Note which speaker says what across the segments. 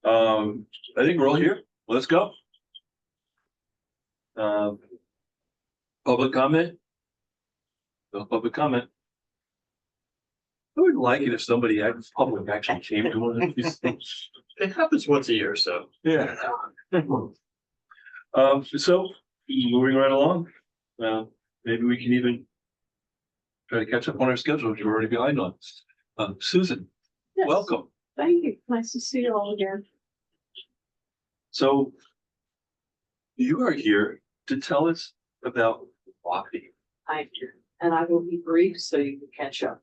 Speaker 1: I think we're all here. Let's go. Public comment? No public comment. I would like it if somebody public actually came to one of these things.
Speaker 2: It happens once a year, so.
Speaker 1: Yeah. So moving right along, maybe we can even try to catch up on our schedule, which we're already behind on. Susan,
Speaker 3: Yes.
Speaker 1: welcome.
Speaker 3: Thank you. Nice to see you all again.
Speaker 1: So you are here to tell us about WAFI.
Speaker 3: I do. And I will be brief so you can catch up.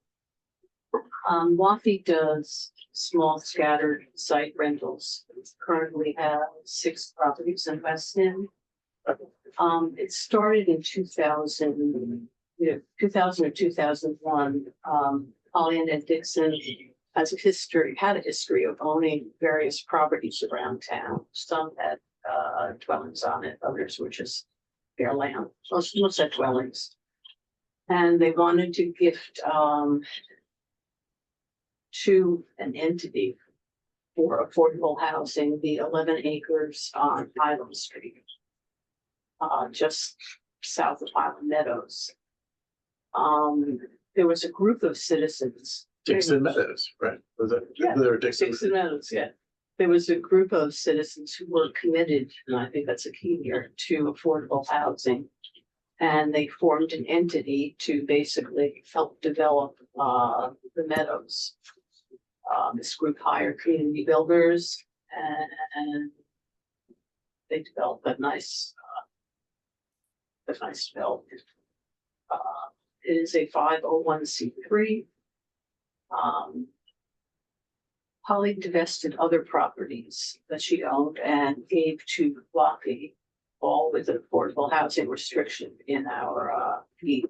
Speaker 3: WAFI does small scattered site rentals. It currently have 6 properties in West End. It started in 2000 or 2001. Holland and Dixon had a history of owning various properties around town. Some had dwellings on it, others were just bare land. Most had dwellings. And they wanted to gift to an entity for affordable housing, the 11 acres on Highland Street, just south of Highland Meadows. There was a group of citizens.
Speaker 2: Dixon Meadows, right? Was that,
Speaker 3: Yeah.
Speaker 2: there Dixon?
Speaker 3: Dixon Meadows, yeah. There was a group of citizens who were committed, and I think that's a key here, to affordable housing. And they formed an entity to basically help develop the meadows. This group hired community builders and they developed a nice development. It is a 501c3. Holly divested other properties that she owned and gave to WAFI, all with an affordable housing restriction in our deed.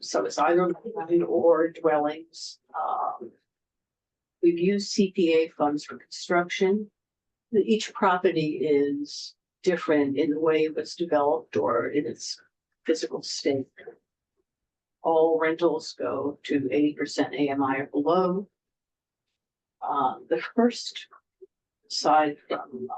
Speaker 3: So it's either land or dwellings. We've used CPA funds for construction. Each property is different in the way it was developed or in its physical state. All rentals go to 80% AMI or below. The first side from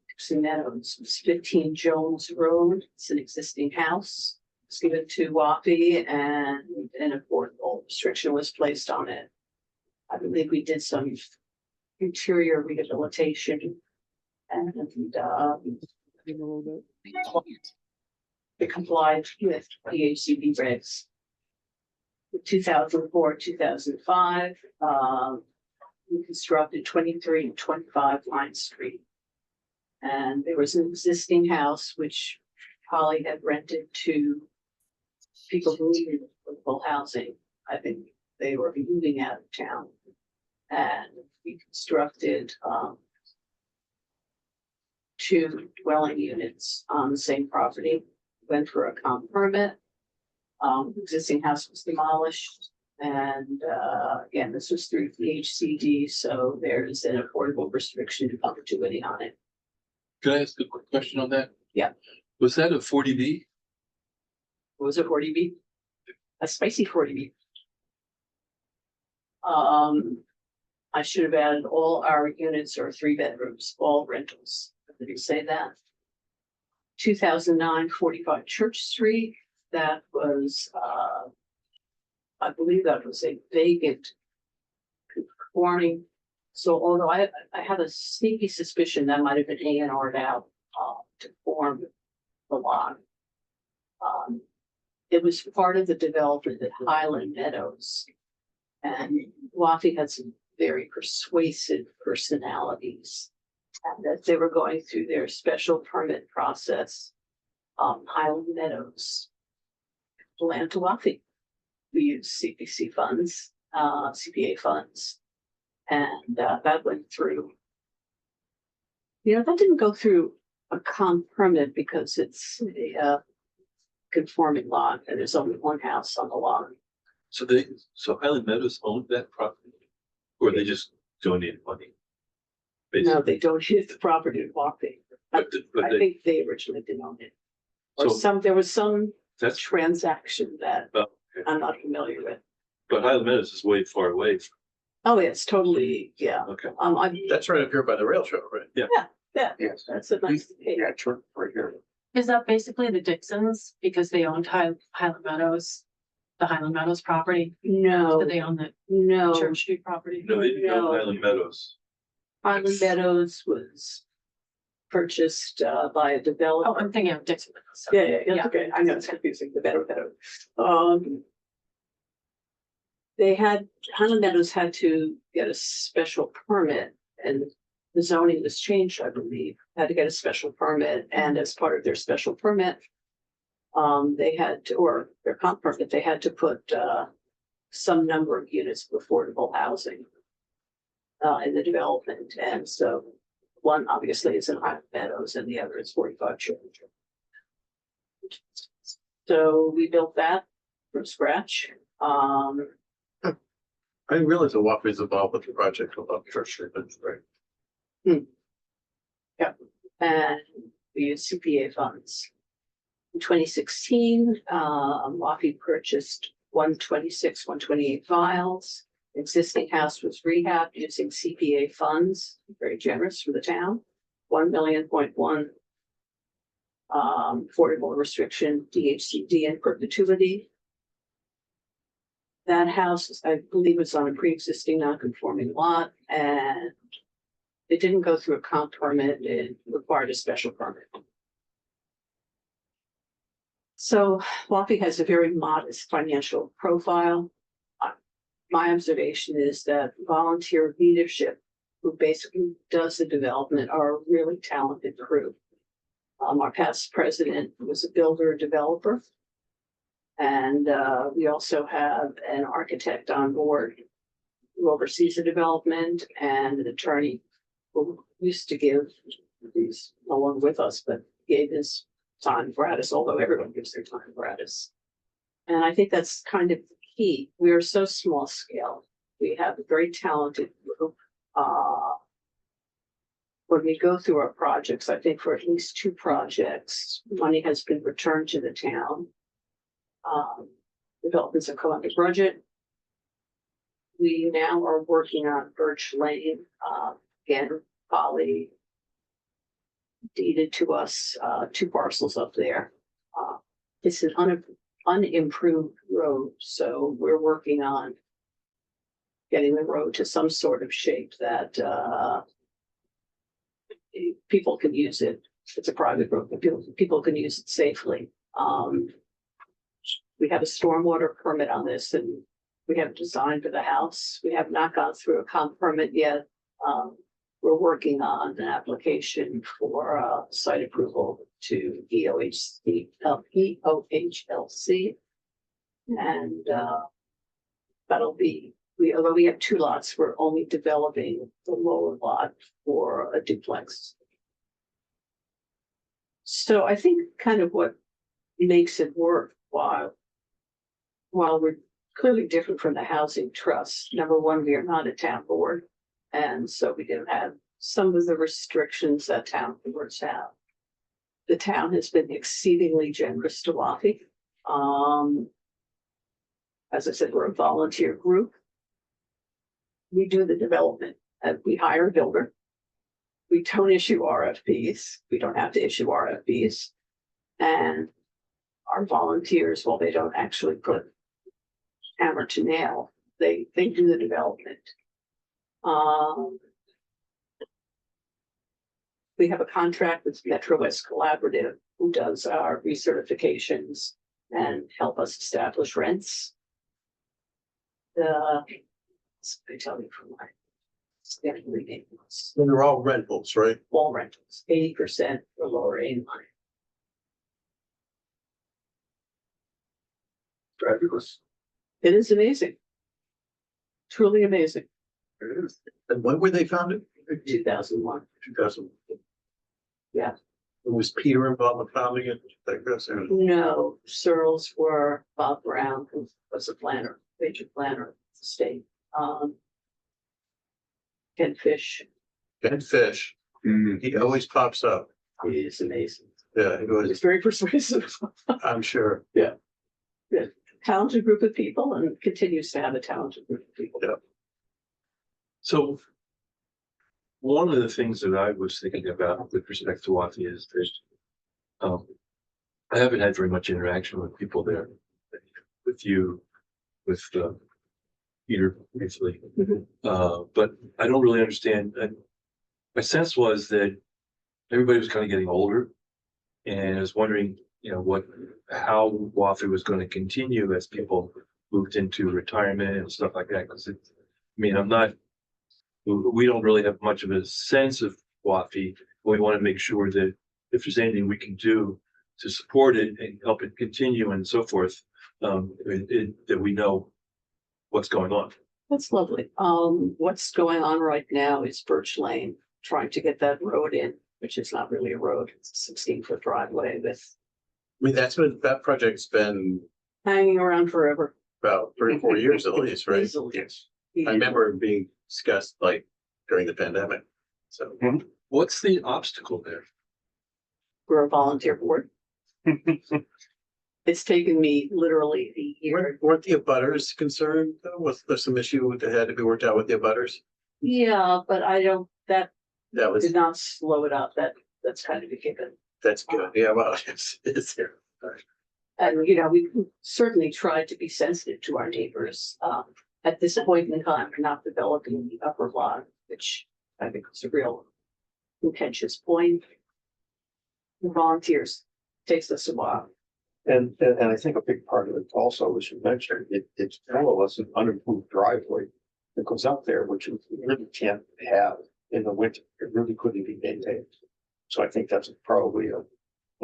Speaker 3: Dixon Meadows was 15 Jones Road. It's an existing house. It's given to WAFI and an affordable restriction was placed on it. I believe we did some interior rehabilitation and it complied with PHCB regs. In 2004, 2005, we constructed 23 and 25 Line Street. And there was an existing house which Holly had rented to people who needed affordable housing. I think they were moving out of town. And we constructed 2 dwelling units on the same property. Went for a comp permit. Existing house was demolished. And again, this was through the HCD, so there's an affordable restriction to perpetuity on it.
Speaker 1: Can I ask a quick question on that?
Speaker 3: Yeah.
Speaker 1: Was that a 40B?
Speaker 3: What was it, 40B? A spicy 40B. I should have added all our units are 3 bedrooms, all rentals. Did you say that? 2009, 45 Church Street. That was, I believe that was a vacant conforming. So although I have a sneaky suspicion that might have been A&R'd out to form the lot. It was part of the development at Highland Meadows. And WAFI had some very persuasive personalities. And as they were going through their special permit process, Highland Meadows land to WAFI. We used CPC funds, CPA funds, and that went through. You know, that didn't go through a comp permit because it's a conforming lot and there's only one house on the lot.
Speaker 1: So Highland Meadows owned that property, or they just donated money?
Speaker 3: No, they don't use the property to WAFI.
Speaker 1: But
Speaker 3: I think they originally did own it. Or
Speaker 1: So
Speaker 3: there was some
Speaker 1: that's,
Speaker 3: transaction that
Speaker 1: well, okay.
Speaker 3: I'm not familiar with.
Speaker 1: But Highland Meadows is way far away
Speaker 3: Oh, it's totally, yeah.
Speaker 1: Okay.
Speaker 2: That's right up here by the rail trail, right?
Speaker 4: Yes.
Speaker 3: That's a nice.
Speaker 4: Yeah, sure, right here.
Speaker 5: Is that basically the Dixons because they owned Highland Meadows? The Highland Meadows property?
Speaker 3: No,
Speaker 5: Do they own the
Speaker 3: no.
Speaker 5: Church Street property?
Speaker 1: No, they
Speaker 3: No.
Speaker 1: own Highland Meadows.
Speaker 3: Highland Meadows was purchased by a
Speaker 5: Oh,
Speaker 3: developer.
Speaker 5: I'm thinking of Dixon.
Speaker 3: Yeah, it's okay. I know it's confusing, the better. Highland Meadows had to get a special permit and the zoning was changed, I believe, had to get a special permit and as part of their special permit. They had to, or their comp permit, they had to put, some number of units of affordable housing. In the development, and so one obviously is in Highland Meadows and the other is 45 Church. So we built that from scratch.
Speaker 2: I didn't realize the Waffle is involved with the project about Church Street, that's right.
Speaker 3: And we used CPA funds. In 2016, Wafi purchased 126, 128 vials. Existing house was rehabbed using CPA funds, very generous for the town. 1.1 million, affordable restriction, DHCD in perpetuity. That house, I believe, was on a pre-existing non-conforming lot and it didn't go through a comp permit, it required a special permit. So Wafi has a very modest financial profile. My observation is that volunteer leadership, who basically does the development, are a really talented crew. Our past president was a builder developer. And we also have an architect on board who oversees the development and an attorney who used to give, he's no longer with us, but gave his time gratis, although everyone gives their time gratis. And I think that's kind of key. We are so small scale. We have a very talented group. When we go through our projects, I think for at least 2 projects, money has been returned to the town. Developments have come under budget. We now are working on Birch Lane, again, Polly deeded to us 2 parcels up there. It's an unimproved road, so we're working on getting the road to some sort of shape that people can use it. It's a private road, but people can use it safely. We have a stormwater permit on this and we have design for the house. We have not gone through a comp permit yet. We're working on an application for site approval to EOHLC. And that'll be, although we have 2 lots, we're only developing the lower lot for a duplex. So I think kind of what makes it worthwhile, while we're clearly different from the housing trust, number one, we are not a town board. And so we didn't have some of the restrictions that town boards have. The town has been exceedingly generous to Wafi. As I said, we're a volunteer group. We do the development and we hire a builder. We don't issue RFPs. We don't have to issue RFPs. And our volunteers, while they don't actually put hammer to nail, they do the development. We have a contract with Metro West Collaborative, who does our recertifications and help us establish rents. I tell you from my
Speaker 2: And they're all rentals, right?
Speaker 3: all rentals, 80% for lower A line.
Speaker 2: Fabulous.
Speaker 3: It is amazing. Truly amazing.
Speaker 2: It is. And when were they founded?
Speaker 3: 2001.
Speaker 2: 2000.
Speaker 3: Yeah.
Speaker 2: Was Peter involved in founding it? Like this, and
Speaker 3: No, Searles were Bob Brown, who was a planner, major planner of the state. Ken Fish
Speaker 2: Ben Fish, he always pops up.
Speaker 3: is amazing.
Speaker 2: Yeah, he
Speaker 3: He's
Speaker 2: was,
Speaker 3: very persuasive.
Speaker 2: I'm sure.
Speaker 3: Talented group of people and continues to have a talented group of people.
Speaker 2: Yeah.
Speaker 1: So one of the things that I was thinking about with respect to Wathi is there's, I haven't had very much interaction with people there, with you, with, Peter briefly.
Speaker 3: Mhm.
Speaker 1: But I don't really understand. My sense was that everybody was kind of getting older. And I was wondering, how Wathi was going to continue as people moved into retirement and stuff like that. Because we don't really have much of a sense of Wathi. We want to make sure that if there's anything we can do to support it and help it continue and so forth, that we know what's going on.
Speaker 3: That's lovely. What's going on right now is Birch Lane, trying to get that road in, which is not really a road. It's a 16-foot driveway with
Speaker 2: I mean, that project's been
Speaker 3: hanging around forever.
Speaker 2: about 3 or 4 years at least, right?
Speaker 3: Easily.
Speaker 2: Yes. I remember it being discussed like during the pandemic, so.
Speaker 1: What's the obstacle there?
Speaker 3: We're a volunteer board. It's taken me literally a year.
Speaker 2: Weren't the abutters concerned? Though? Was there some issue that had to be worked out with the abutters?
Speaker 3: Yeah, but that
Speaker 2: That was,
Speaker 3: did not slow it up. That's kind of a given.
Speaker 2: that's good. Yeah, well, it's here.
Speaker 3: And, we certainly tried to be sensitive to our neighbors. At this point in time, we're not developing the upper lot, which I think is a real contentious point. Volunteers takes us a while.
Speaker 4: And I think a big part of it also, as you mentioned, it's more or less an unimproved driveway that goes out there, which you really can't have in the winter. It really couldn't be maintained. So I think that's probably a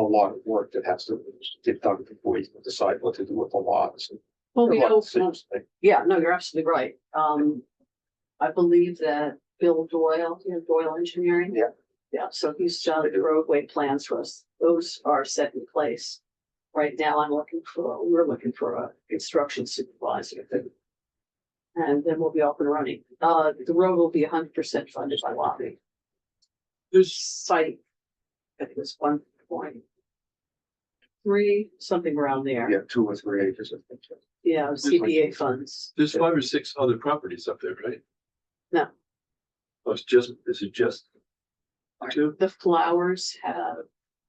Speaker 4: lot of work that has to get done before you can decide what to do with the lots.
Speaker 3: Well,
Speaker 4: There are
Speaker 3: we
Speaker 4: a lot
Speaker 3: know,
Speaker 4: of decisions to make.
Speaker 3: yeah, no, you're absolutely right. I believe that Bill Doyle, Doyle Engineering.
Speaker 4: Yeah.
Speaker 3: Yeah, so he's done the roadway plans for us. Those are set in place. Right now, we're looking for a construction supervisor. And then we'll be up and running. The road will be 100% funded by Wabi.
Speaker 1: There's
Speaker 3: Site, I think it's 1.3, something around there.
Speaker 4: Yeah, 2 or 3 acres, I think.
Speaker 3: Yeah, CPA funds.
Speaker 1: There's 5 or 6 other properties up there, right?
Speaker 3: No.
Speaker 1: Oh, is it just 2?
Speaker 3: The Flowers have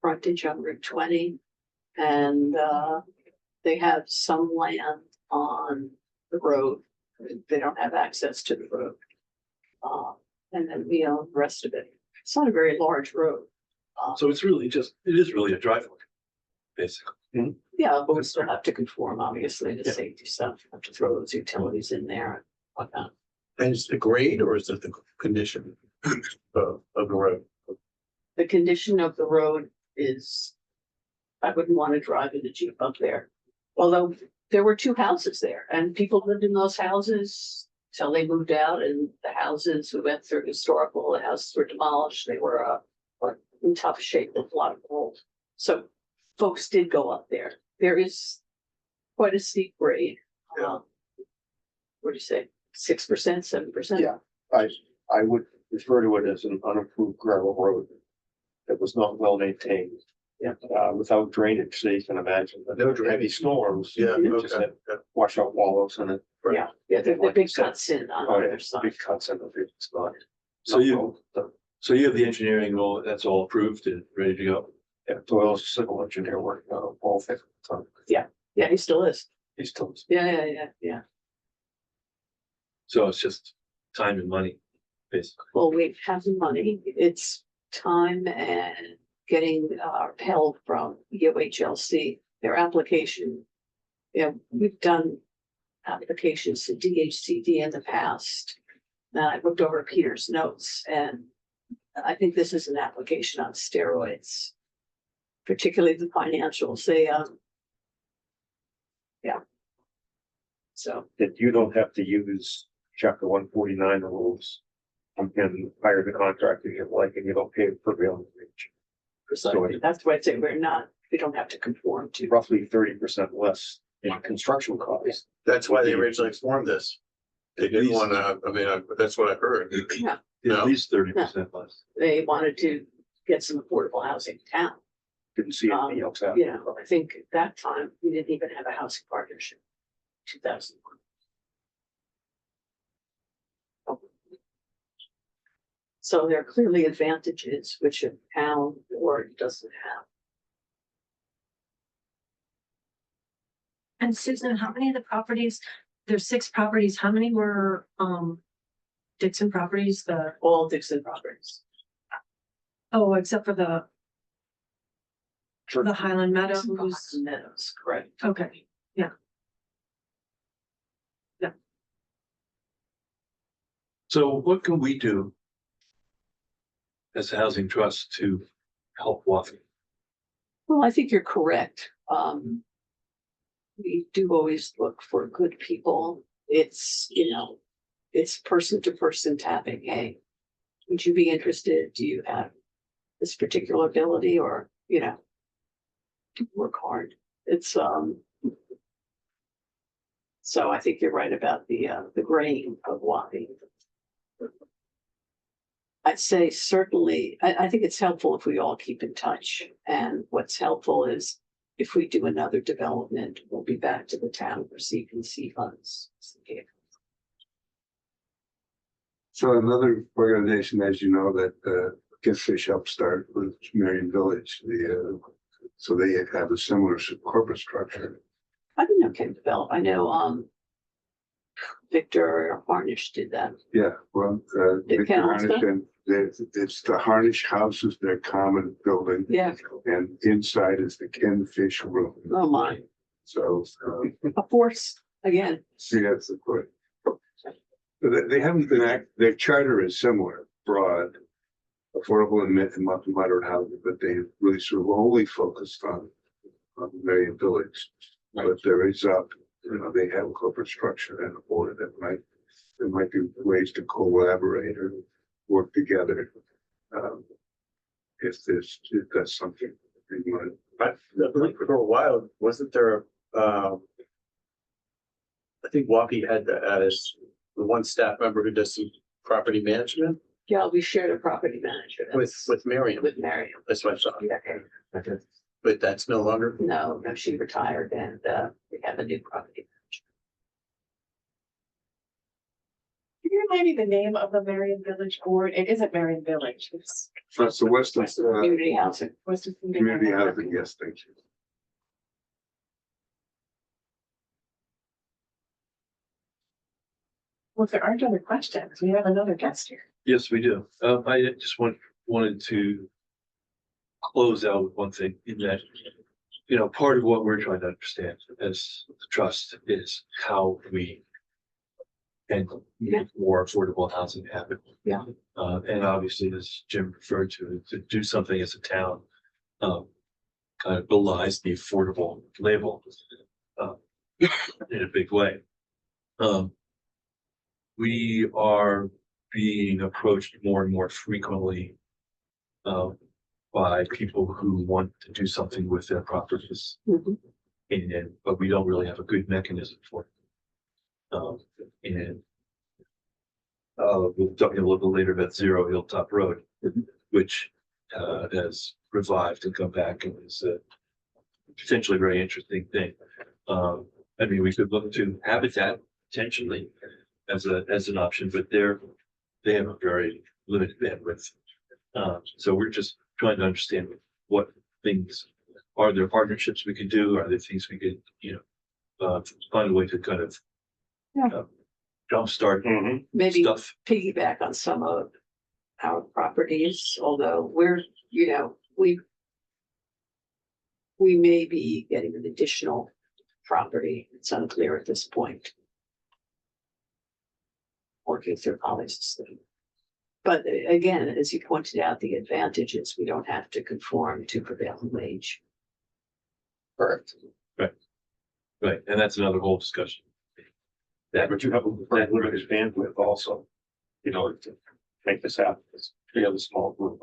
Speaker 3: frontage on Route 20. And they have some land on the road. They don't have access to the road. And then we own the rest of it. It's not a very large road.
Speaker 1: So it is really a driveway, basically.
Speaker 3: Yeah, but we still have to conform, obviously, to
Speaker 1: Yeah.
Speaker 3: safety stuff. Have to throw those utilities in there and whatnot.
Speaker 2: And is it the grade or is it the condition of the road?
Speaker 3: The condition of the road is, I wouldn't want to drive in a Jeep up there. Although there were 2 houses there and people lived in those houses till they moved out, and the houses, we went through historical, the houses were demolished. They were in tough shape with a lot of mold. So folks did go up there. There is quite a steep grade.
Speaker 2: Yeah.
Speaker 3: What do you say? 6%, 7%?
Speaker 4: Yeah. I would refer to it as an unimproved gravel road that was not well maintained.
Speaker 3: Yeah.
Speaker 4: Without drainage, so you can imagine, but
Speaker 2: No
Speaker 4: heavy
Speaker 2: drainage.
Speaker 4: storms.
Speaker 2: Yeah,
Speaker 4: you just
Speaker 2: okay.
Speaker 4: had washout wallows in it.
Speaker 3: Yeah, the
Speaker 4: Like
Speaker 3: big
Speaker 4: you said.
Speaker 3: cuts in on
Speaker 4: Oh,
Speaker 3: the
Speaker 4: yeah,
Speaker 3: other side.
Speaker 4: big cuts in the it's not.
Speaker 1: So you have the engineering role, that's all approved and ready to go.
Speaker 4: Yeah, Doyle's a civil engineer working on all things.
Speaker 3: Yeah, he still is.
Speaker 4: He's still.
Speaker 3: Yeah.
Speaker 1: So it's just time and money, basically.
Speaker 3: Well, we have the money. It's time and getting help from UHLC, their application. Yeah, we've done applications to DHCD in the past. And I looked over Peter's notes, and I think this is an application on steroids. Particularly the financials, yeah. So,
Speaker 4: That you don't have to use chapter 149 rules. You can hire the contractor you like and you don't pay prevailing wage.
Speaker 3: precisely, that's why I say we don't have to conform to.
Speaker 4: Roughly 30% less in construction costs.
Speaker 2: That's why they originally formed this. They didn't
Speaker 1: least-
Speaker 2: want to, that's what I heard.
Speaker 3: Yeah,
Speaker 1: At
Speaker 2: No.
Speaker 1: least 30% less.
Speaker 3: they wanted to get some affordable housing in town.
Speaker 4: Didn't see anything else out.
Speaker 3: I think at that time, we didn't even have a housing partnership. 2001. So there are clearly advantages which a town board doesn't have.
Speaker 5: And Susan, how many of the properties, there's 6 properties, how many were, Dixon properties,
Speaker 3: All Dixon properties.
Speaker 5: oh, except for the Highland Meadows?
Speaker 3: Meadows, correct.
Speaker 5: Okay,
Speaker 1: So what can we do as a housing trust to help Wafi?
Speaker 3: Well, I think you're correct. We do always look for good people. It's, it's person to person tapping, hey, would you be interested? Do you have this particular ability or, work hard? It's, so I think you're right about the grain of Wafi. I'd say certainly, I think it's helpful if we all keep in touch. And what's helpful is if we do another development, we'll be back to the town for CPC funds.
Speaker 6: So another organization, as you know, that gets fish upstart was Marion Village. So they have a similar corporate structure.
Speaker 3: I didn't know Ken develop. I know Victor Harnish did that.
Speaker 6: Yeah, well,
Speaker 3: It
Speaker 6: Victor
Speaker 3: can
Speaker 6: Harnish
Speaker 3: also-
Speaker 6: and it's the Harnish houses, their common building.
Speaker 3: Yeah.
Speaker 6: And inside is the Ken Fish Room.
Speaker 3: Oh my,
Speaker 6: So,
Speaker 3: a force again.
Speaker 6: see, that's the point. But they haven't been their charter is similar, broad, affordable and moderate housing, but they really sort of only focused on Marion Village. But there is they have a corporate structure and a board that there might be ways to collaborate or work together. If that's something you want.
Speaker 2: I believe for a while, wasn't there, I think Wapi had as the one staff member who does some property management
Speaker 3: Yeah, we shared a property manager.
Speaker 2: with Miriam.
Speaker 3: With Marion.
Speaker 2: That's what I saw,
Speaker 3: Yeah.
Speaker 2: but that's no longer.
Speaker 3: No, she retired and we have a new property.
Speaker 5: Can you remind me the name of the Marion Village board? It isn't Marion Village, it's
Speaker 6: That's the Western
Speaker 3: Community housing.
Speaker 5: Western.
Speaker 6: Community Housing, yes, thank you.
Speaker 5: Well, if there aren't other questions, we have another guest here.
Speaker 1: Yes, we do. I just wanted to close out with one thing in that, part of what we're trying to understand as the trust is how we can make more affordable housing happen.
Speaker 3: Yeah.
Speaker 1: And obviously, as Jim referred to do something as a town, kind of belies the affordable label, in a big way. We are being approached more and more frequently by people who want to do something with their properties,
Speaker 3: Mhm.
Speaker 1: but we don't really have a good mechanism for it. We'll talk a little bit later about Zero Hilltop Road, which has revived and come back and is a potentially very interesting thing. We could look to Habitat potentially as an option, but they have a very limited bandwidth. So we're just trying to understand what things are there partnerships we could do, are there things we could, find a way to kind of jumpstart
Speaker 3: Maybe
Speaker 1: stuff.
Speaker 3: piggyback on some of our properties, although we're, we may be getting an additional property. It's unclear at this point. Working through Holly's thing. But again, as you pointed out, the advantage is we don't have to conform to prevailing wage.
Speaker 4: Correct.
Speaker 1: Right, and that's another whole discussion.
Speaker 4: But you have a very limited bandwidth also, to make this happen. We have a small group,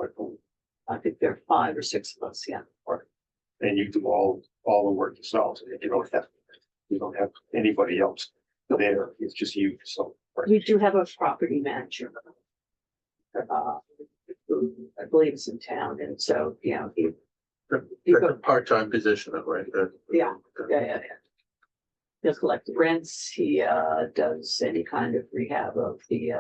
Speaker 3: I think there are 5 or 6 of us, yeah.
Speaker 4: and you do all the work yourselves. And you don't have anybody else there. It's just you. So
Speaker 3: We do have a property manager. Who I believe is in town, and so,
Speaker 2: That's a part-time position, right?
Speaker 3: Yeah. He'll collect rents, he does any kind of rehab of the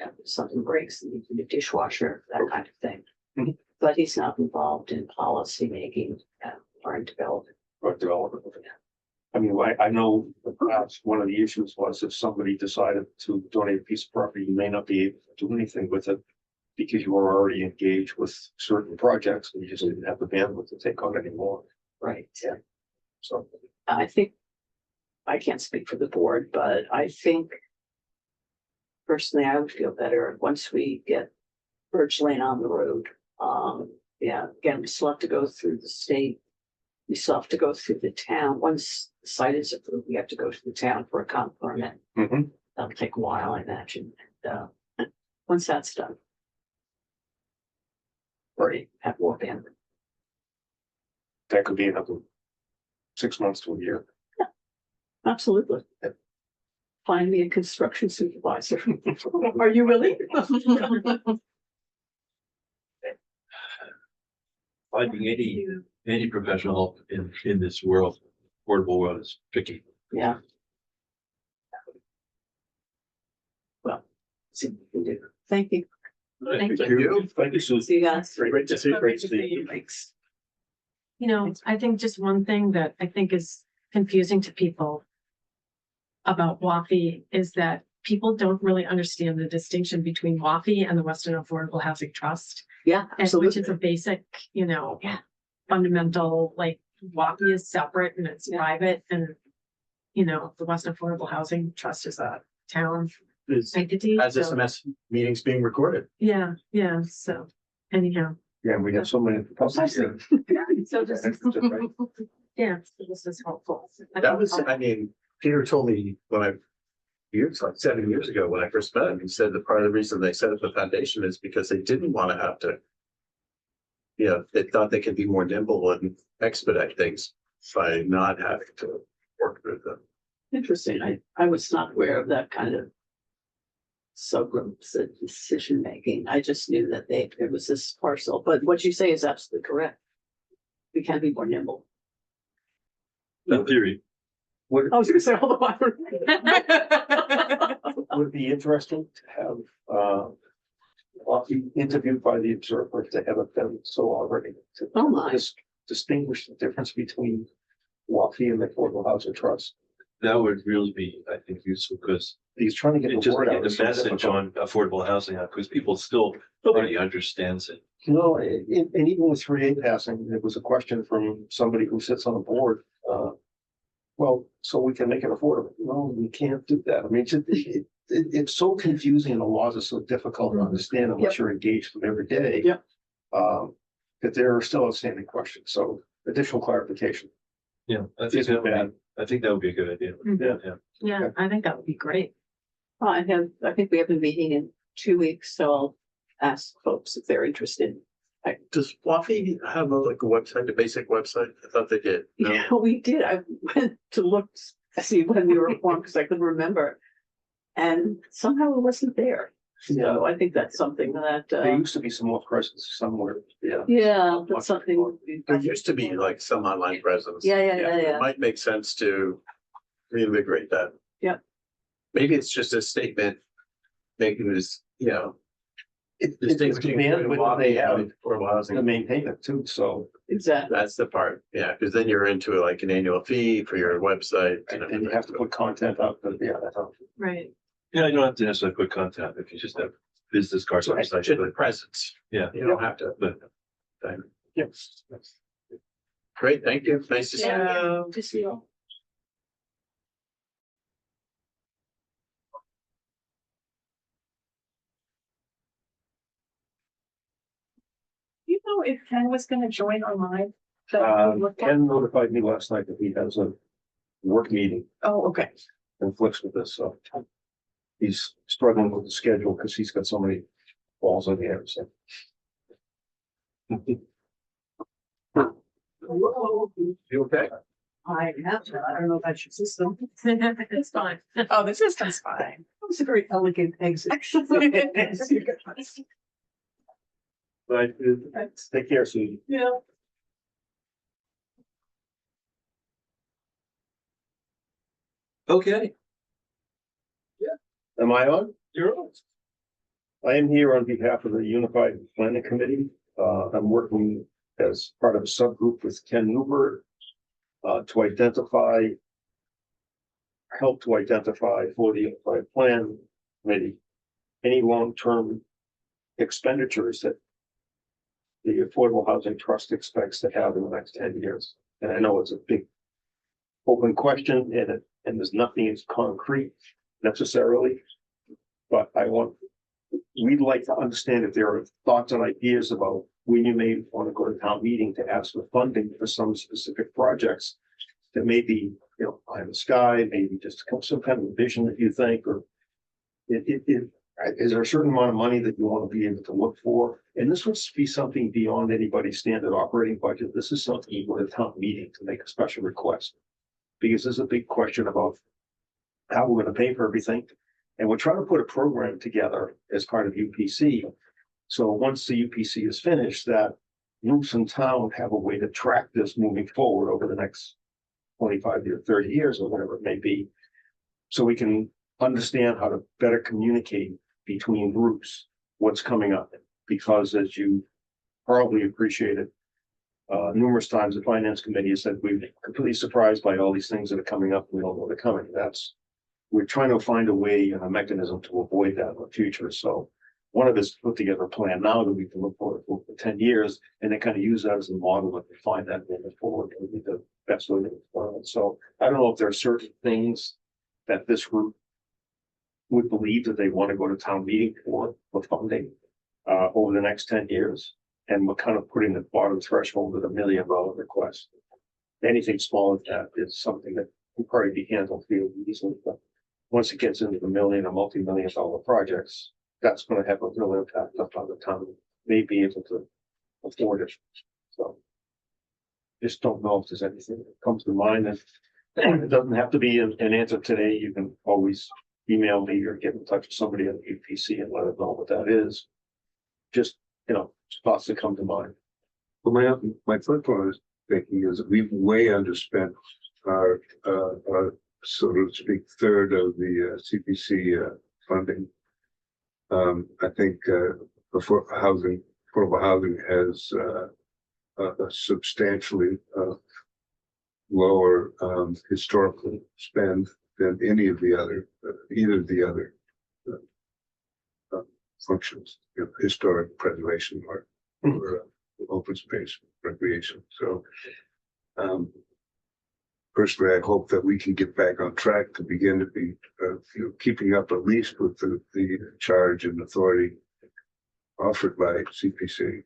Speaker 3: yeah, if something breaks, you need a dishwasher, that kind of thing.
Speaker 4: Mhm.
Speaker 3: But he's not involved in policy making or in development.
Speaker 4: or development. I mean, I know perhaps one of the issues was if somebody decided to donate a piece of property, you may not be able to do anything with it. Because you were already engaged with certain projects and you just didn't have the bandwidth to take on anymore.
Speaker 3: Right.
Speaker 4: Yeah. So,
Speaker 3: I think, I can't speak for the board, but I think personally, I would feel better once we get Birch Lane on the road. Yeah, again, we still have to go through the state. We still have to go through the town. Once the site is approved, we have to go to the town for a comp permit.
Speaker 4: mhm.
Speaker 3: That'll take a while, I imagine. And once that's done. Already have more bandwidth.
Speaker 4: That could be another 6 months to a year.
Speaker 3: Absolutely. Find me a construction supervisor. Are you really?
Speaker 1: Finding any professional help in this world, portable world is tricky.
Speaker 3: Yeah. Well, see what we can do. Thank you.
Speaker 5: Thank
Speaker 2: you.
Speaker 4: Thank you, Susan.
Speaker 3: See you guys.
Speaker 2: Great to see you.
Speaker 4: Great to see you.
Speaker 3: Thanks.
Speaker 5: You know, I think just one thing that I think is confusing to people about WAFI is that people don't really understand the distinction between WAFI and the Western Affordable Housing Trust.
Speaker 3: Yeah,
Speaker 5: And which is
Speaker 3: absolutely.
Speaker 5: a basic, you know,
Speaker 3: Yeah.
Speaker 5: fundamental, like WAFI is separate and it's
Speaker 3: Yeah.
Speaker 5: private and, you know, the Western Affordable Housing Trust is a town entity.
Speaker 2: As this
Speaker 5: so-
Speaker 2: MS meeting's being recorded.
Speaker 5: Yeah, yeah, so anyhow,
Speaker 4: Yeah, we have so many.
Speaker 3: Precisely. So just,
Speaker 5: yeah, so this is helpful.
Speaker 2: That was, I mean, Peter told me when like 7 years ago, when I first met him, he said that part of the reason they set up the foundation is because they didn't want to have to. You know, they thought they could be more nimble and expedite things by not having to work with them.
Speaker 3: interesting. I was not aware of that kind of subgroups of decision making. I just knew that it was this parcel, but what you say is absolutely correct. We can be more nimble.
Speaker 1: In theory,
Speaker 3: I was gonna say, although I.
Speaker 4: Would it be interesting to have, be interviewed by the observer to have it been so already. To
Speaker 3: Oh, my.
Speaker 4: distinguish the difference between WAFI and the Affordable Housing Trust.
Speaker 1: that would really be, I think, useful because
Speaker 4: He's trying to get
Speaker 1: it
Speaker 4: the
Speaker 1: just
Speaker 4: word
Speaker 1: get
Speaker 4: out.
Speaker 1: the
Speaker 4: It's so
Speaker 1: message
Speaker 4: difficult.
Speaker 1: on affordable housing, because people still, nobody understands it.
Speaker 4: You know, and even with 3A passing, there was a question from somebody who sits on the board. Well, so we can make it affordable. No, we can't do that. I mean, it's so confusing and the laws are so difficult to understand unless you're engaged with them every day.
Speaker 3: Yep.
Speaker 4: That there are still outstanding questions. So additional clarification.
Speaker 1: Yeah, I think
Speaker 4: Isn't bad.
Speaker 1: I think that would be a good idea.
Speaker 5: Yeah, I think that would be great.
Speaker 3: I think we have a meeting in 2 weeks, so I'll ask folks if they're interested.
Speaker 2: Does Wafi have a website, a basic website? I thought they did. No?
Speaker 3: Yeah, we did. I went to look, see when we were formed, because I couldn't remember. And somehow it wasn't there. So I think that's something that,
Speaker 4: There used to be some more presence somewhere. Yeah.
Speaker 3: yeah, that's something.
Speaker 2: There used to be like some online presence.
Speaker 3: Yeah.
Speaker 2: It might make sense to reinvigorate that.
Speaker 3: Yep.
Speaker 2: Maybe it's just a statement making this, you know.
Speaker 4: It's
Speaker 2: distinguishing
Speaker 4: the
Speaker 2: between
Speaker 4: bandwidth they have
Speaker 2: Wafi and affordable
Speaker 4: to
Speaker 2: housing.
Speaker 4: maintain it too, so.
Speaker 3: Exactly.
Speaker 2: That's the part, yeah, because then you're into like an annual fee for your website.
Speaker 4: And you have to put content up, but yeah, that's how.
Speaker 5: Right.
Speaker 1: Yeah, you don't have to necessarily put content if you just have business cards on your site.
Speaker 2: Should have presence.
Speaker 1: Yeah.
Speaker 2: You don't have to.
Speaker 1: But
Speaker 4: Yes.
Speaker 2: Great, thank you. Nice to see you.
Speaker 3: Yeah. To see you all.
Speaker 7: You know if Ken was gonna join online? That we looked at?
Speaker 4: Ken notified me last night that he has a work meeting
Speaker 7: Oh, okay.
Speaker 4: conflicts with this, so. He's struggling with the schedule because he's got so many balls in the air, so.
Speaker 2: You okay?
Speaker 3: I have to. I don't know about your system.
Speaker 5: It's fine.
Speaker 7: Oh, the system's fine.
Speaker 3: It was a very elegant exit.
Speaker 4: But take care, Susie.
Speaker 3: Yeah.
Speaker 1: okay,
Speaker 4: Am I on?
Speaker 1: you're on.
Speaker 4: I am here on behalf of the Unified Planning Committee. I'm working as part of a subgroup with Ken Newbert to help to identify for the Unified Plan Committee any long-term expenditures that the Affordable Housing Trust expects to have in the next 10 years. And I know it's a big open question and there's nothing that's concrete necessarily. But we'd like to understand if there are thoughts and ideas about when you may want to go to town meeting to ask for funding for some specific projects that may be, pie in the sky, maybe just some kind of vision that you think, or is there a certain amount of money that you want to be able to look for? And this would be something beyond anybody's standard operating budget. This is something you go to town meeting to make a special request. Because there's a big question about how we're going to pay for everything. And we're trying to put a program together as part of UPC. So once the UPC is finished, that groups in town have a way to track this moving forward over the next 25 years, 30 years, or whatever it may be. So we can understand how to better communicate between groups what's coming up. Because as you probably appreciated, numerous times the finance committee has said we're completely surprised by all these things that are coming up. We don't know they're coming. We're trying to find a way and a mechanism to avoid that in the future. So one of us put together a plan now that we can look forward for 10 years and then kind of use that as a model and find that moving forward and be the best way to explain it. So I don't know if there are certain things that this group would believe that they want to go to town meeting for funding over the next 10 years. And we're kind of putting the bottom threshold at $1 million request. Anything smaller than that is something that can probably be handled fairly easily. But once it gets into the million or multi-million-dollar projects, that's going to have a real impact on the town. May be able to afford it. So just don't know if there's anything that comes to mind. And it doesn't have to be an answer today. You can always email me or get in touch with somebody at UPC and let them know what that is. Just, thoughts that come to mind.
Speaker 6: Well, my first one is thinking is that we've way underspent our so to speak, third of the CPC funding. I think affordable housing has a substantially lower historical spend than either of the other functions, historic preservation or open space recreation. So personally, I hope that we can get back on track to begin to be keeping up at least with the charge and authority offered by CPC,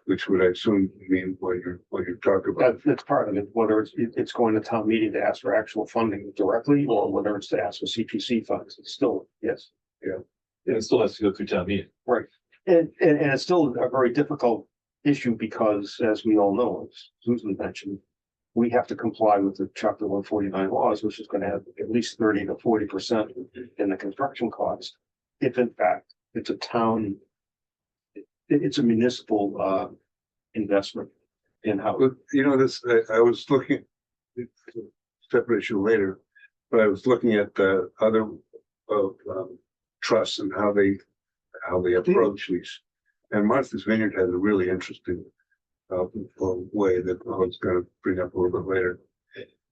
Speaker 6: which would I assume mean what you're talking about.
Speaker 4: That's part of it, whether it's going to town meeting to ask for actual funding directly or whether it's to ask for CPC funds. It's still, yes.
Speaker 1: Yeah, it still has to go through town meeting.
Speaker 4: Right. And it's still a very difficult issue because, as we all know, as Susan mentioned, we have to comply with the Chapter 149 laws, which is going to have at least 30 to 40% in the construction cost. If in fact it's a town, it's a municipal investment in how.
Speaker 6: This I was looking, separate issue later, but I was looking at the other trusts and how they approach these. And Martha's Vineyard has a really interesting way that I was going to bring up a little bit later.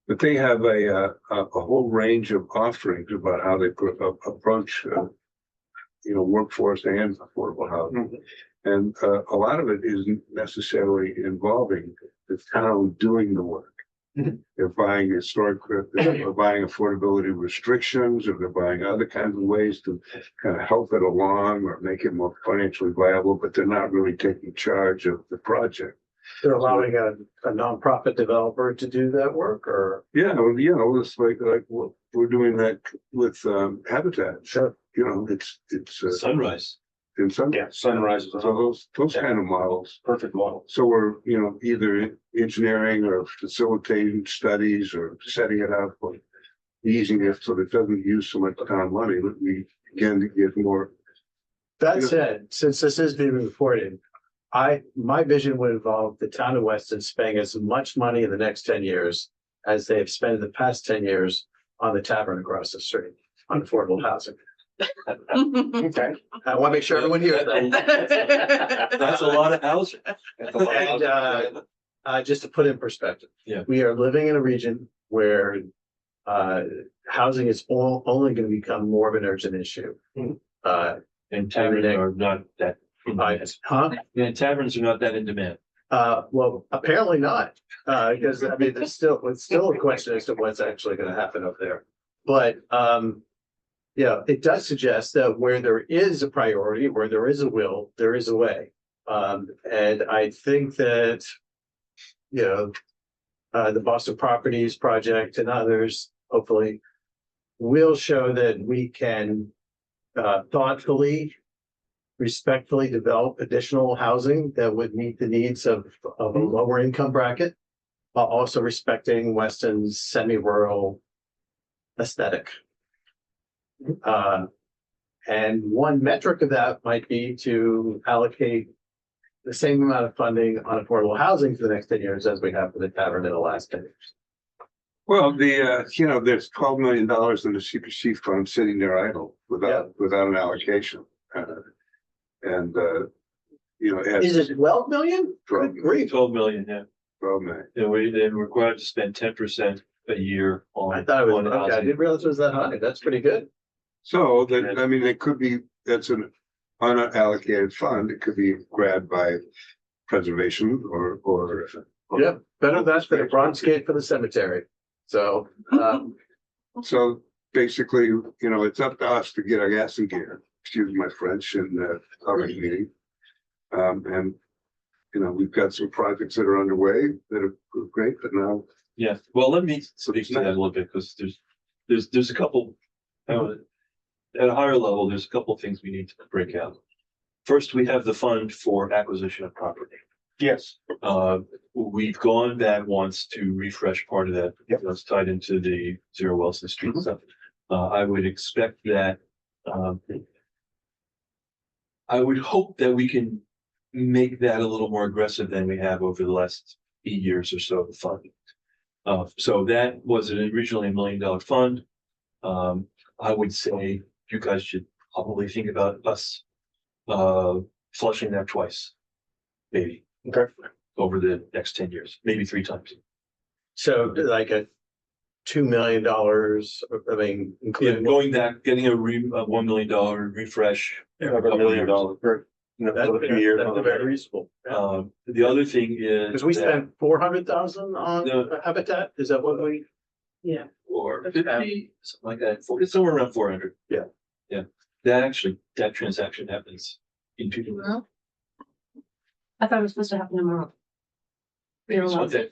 Speaker 6: But they have a whole range of offerings about how they approach workforce and affordable housing. And a lot of it isn't necessarily involving the town doing the work. They're buying or buying affordability restrictions, or they're buying other kinds of ways to kind of help it along or make it more financially viable, but they're not really taking charge of the project.
Speaker 2: They're allowing a nonprofit developer to do that work, or?
Speaker 6: Yeah, it's like we're doing that with Habitat.
Speaker 2: Sure.
Speaker 6: It's
Speaker 1: Sunrise.
Speaker 6: in some.
Speaker 4: Yeah, Sunrise.
Speaker 6: So those kind of models.
Speaker 4: Perfect model.
Speaker 6: So we're, either engineering or facilitating studies or setting it up or easing it so that it doesn't use so much town money, that we begin to get more.
Speaker 2: That said, since this is being reported, my vision would involve the town of Weston spending as much money in the next 10 years as they've spent in the past 10 years on the tavern across the street on affordable housing.
Speaker 4: Okay.
Speaker 2: I want to make sure everyone hears that.
Speaker 1: That's a lot of housing.
Speaker 2: And, just to put in perspective.
Speaker 1: Yeah.
Speaker 2: We are living in a region where, housing is only going to become more of an urgent issue.
Speaker 1: Mhm.
Speaker 2: Uh,
Speaker 1: And taverns are not that. in
Speaker 2: I,
Speaker 1: demand.
Speaker 2: huh?
Speaker 1: Yeah, taverns are not that in demand.
Speaker 2: Well, apparently not, because I mean, it's still a question as to what's actually gonna happen up there. But, yeah, it does suggest that where there is a priority, where there is a will, there is a way. And I think that, you know, the Boston Properties Project and others, hopefully, will show that we can, thoughtfully, respectfully develop additional housing that would meet the needs of a lower income bracket, while also respecting Weston's semi-rural aesthetic. And one metric of that might be to allocate the same amount of funding on affordable housing for the next 10 years as we have for the tavern in the last 10 years.
Speaker 6: Well, there's $12 million in the CPC fund sitting there idle without an allocation.
Speaker 2: Is it 12 million? Good grief.
Speaker 1: 12 million, yeah.
Speaker 6: 12 million.
Speaker 1: And they're required to spend 10% a year on.
Speaker 2: I thought it was,
Speaker 1: on
Speaker 2: okay, I
Speaker 1: housing.
Speaker 2: didn't realize it was that high. That's pretty good.
Speaker 6: So that, I mean, it could be, that's an unallocated fund. It could be grabbed by preservation or.
Speaker 2: Yep, better that than a bronze gate for the cemetery. So,
Speaker 6: So basically, it's up to us to get our gas in gear, excuse my French, in the already meeting. And, we've got some projects that are underway that are great, but now.
Speaker 1: Yeah, well, let me speak to that a little bit, because there's a couple, at a higher level, there's a couple of things we need to break out. First, we have the fund for acquisition of property.
Speaker 4: Yes.
Speaker 1: We've gone back once to refresh part of that.
Speaker 4: Yep.
Speaker 1: That's tied into the Zero Wilson Street stuff. I would expect that, I would hope that we can make that a little more aggressive than we have over the last 8 years or so of the fund. So that was originally $1 million fund. I would say you guys should probably think about us flushing that twice, maybe.
Speaker 4: Okay.
Speaker 1: Over the next 10 years, maybe 3 times.
Speaker 2: so like a $2 million, I mean,
Speaker 1: Yeah,
Speaker 2: including.
Speaker 1: going back, getting a $1 million refresh. every
Speaker 4: About $1
Speaker 1: couple
Speaker 4: million
Speaker 1: years.
Speaker 4: for,
Speaker 2: That's
Speaker 4: for a few years.
Speaker 2: very reasonable.
Speaker 1: The other thing is.
Speaker 2: Because we
Speaker 1: that-
Speaker 2: spent 400,000 on
Speaker 1: No.
Speaker 2: Habitat, is that what we?
Speaker 3: Yeah.
Speaker 1: Or 50, something like that, it's somewhere around 400.
Speaker 2: Yeah.
Speaker 1: Yeah, that transaction happens in 2 days.
Speaker 5: I thought it was supposed to happen tomorrow.
Speaker 1: It's one day.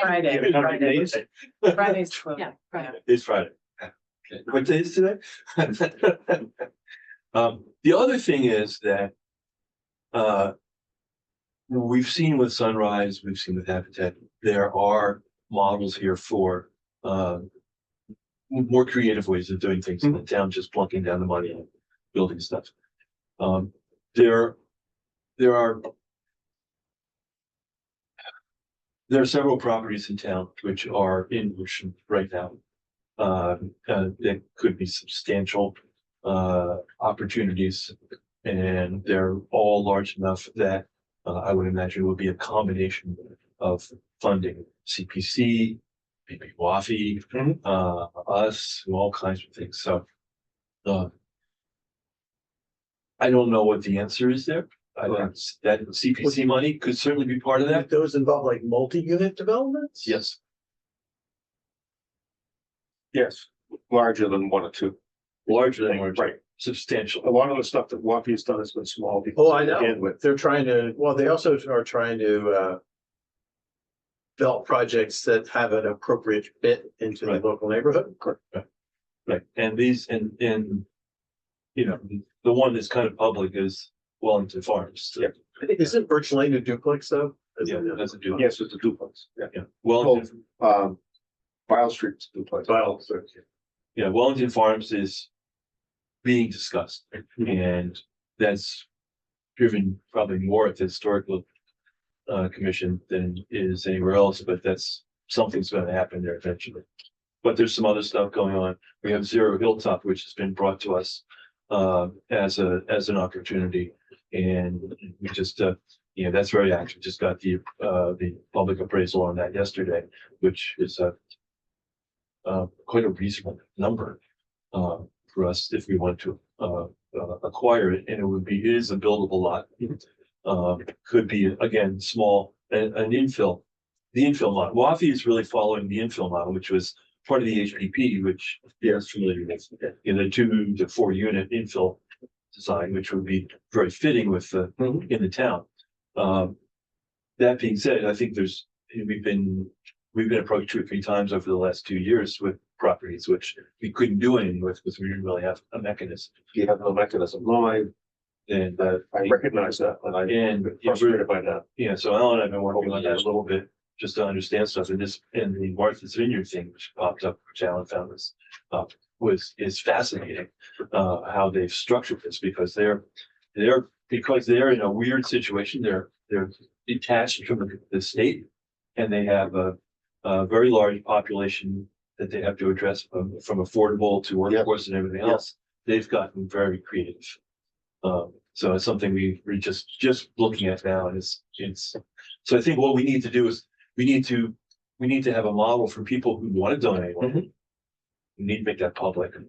Speaker 3: Friday.
Speaker 5: Friday's 12. Yeah, Friday.
Speaker 1: It's Friday. Okay. What day is today? The other thing is that we've seen with Sunrise, we've seen with Habitat, there are models here for more creative ways of doing things in the town, just plunking down the money and building stuff. There are several properties in town which are in motion right now. That could be substantial opportunities, and they're all large enough that I would imagine would be a combination of funding, CPC, maybe WAFI, us, and all kinds of things. So I don't know what the answer is there. I don't, that CPC money could certainly be part of that.
Speaker 2: Those involve like multi-unit developments?
Speaker 1: Yes.
Speaker 4: Yes, larger than 1 or 2.
Speaker 1: Larger than large,
Speaker 4: Right.
Speaker 1: substantial.
Speaker 4: A lot of the stuff that Wapi has done has been small.
Speaker 2: Oh, I
Speaker 4: to begin
Speaker 2: know.
Speaker 4: with.
Speaker 2: They're trying to, well, they also are trying to develop projects that have an appropriate fit into the
Speaker 1: Right.
Speaker 2: local neighborhood.
Speaker 1: Right, and these, and the one that's kind of public is Wellington Farms.
Speaker 4: Yeah.
Speaker 2: Isn't Birch Lane a duplex though?
Speaker 1: Yeah, that's a deal.
Speaker 4: Yes, it's a duplex. Yeah.
Speaker 1: Yeah, Wellington,
Speaker 4: File Street's a duplex.
Speaker 1: Wellington Farms is being discussed, and that's driven probably more at the historical commission than is anywhere else, but that's, something's gonna happen there eventually. but there's some other stuff going on. We have Zero Hilltop, which has been brought to us as an opportunity. And we just, that's very active. Just got the public appraisal on that yesterday, which is quite a reasonable number for us if we want to acquire it. And it is a buildable lot. Could be, again, small, an infill. The infill model. WAFI is really following the infill model, which was part of the HPP, which is familiar with, in the 2 to 4 unit infill design, which would be very fitting with in the town. That being said, I think we've been approached 2 or 3 times over the last 2 years with properties which we couldn't do anything with because we didn't really have a mechanism.
Speaker 4: You have no mechanism. No,
Speaker 1: And
Speaker 4: I recognize that, and I'm frustrated by that.
Speaker 1: yeah, so Alan and I've been working on that a little bit just to understand stuff. And the Martha's Vineyard thing, which popped up, which Alan found is fascinating. How they've structured this because they're in a weird situation. They're detached from the state, and they have a very large population that they have to address from affordable to workforce and everything else. They've gotten very creative. So it's something we're just looking at now, and so I think what we need to do is we need to have a model for people who want to donate. We need to make that public, and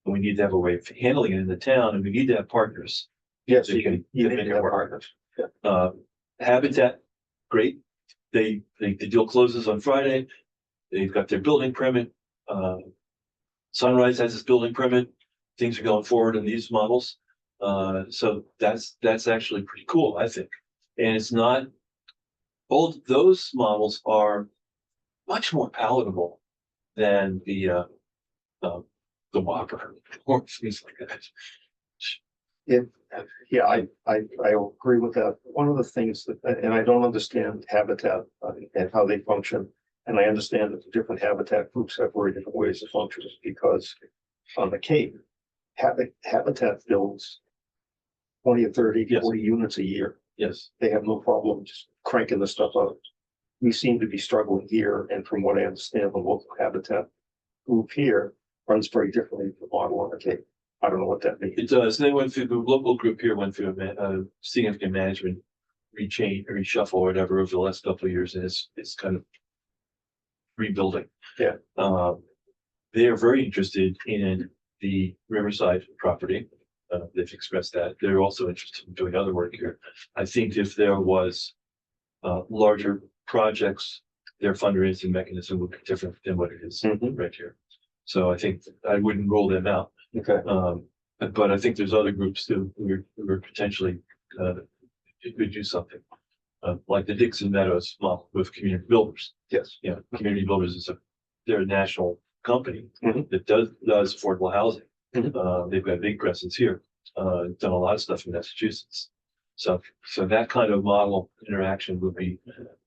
Speaker 1: we need to have a way of handling it in the town, and we need to have partners.
Speaker 4: Yes,
Speaker 1: that can
Speaker 4: you
Speaker 1: make
Speaker 4: need
Speaker 1: it
Speaker 4: to have
Speaker 1: work.
Speaker 4: partners.
Speaker 1: Habitat, great. The deal closes on Friday. They've got their building permit. Sunrise has its building permit. Things are going forward in these models. So that's actually pretty cool, I think. And it's not those models are much more palatable than the Whopper or things like that.
Speaker 4: Yeah, I agree with that. One of the things that, and I don't understand Habitat and how they function. And I understand that the different habitat groups have very different ways of functioning because on the Cape, Habitat builds 20 or 30,
Speaker 1: Yes.
Speaker 4: 40 units a year.
Speaker 1: Yes.
Speaker 4: They have no problem just cranking the stuff out. We seem to be struggling here, and from what I understand, the local habitat group here runs very differently from the model on the Cape. I don't know what that means.
Speaker 1: It does. They went through, the local group here went through a significant management reshuffle or whatever over the last couple of years, and it's kind of rebuilding.
Speaker 4: Yeah.
Speaker 1: They are very interested in the Riverside property. They've expressed that. They're also interested in doing other work here. I think if there was larger projects, their fundraising mechanism would be different than what it is right here. So I think I wouldn't rule them out.
Speaker 4: Okay.
Speaker 1: But I think there's other groups too who are potentially could do something like the Dixon Meadows model with community builders.
Speaker 4: Yes.
Speaker 1: Yeah, community builders they're a national company that does affordable housing. They've got a big presence here. Done a lot of stuff in Massachusetts. So that kind of model interaction would be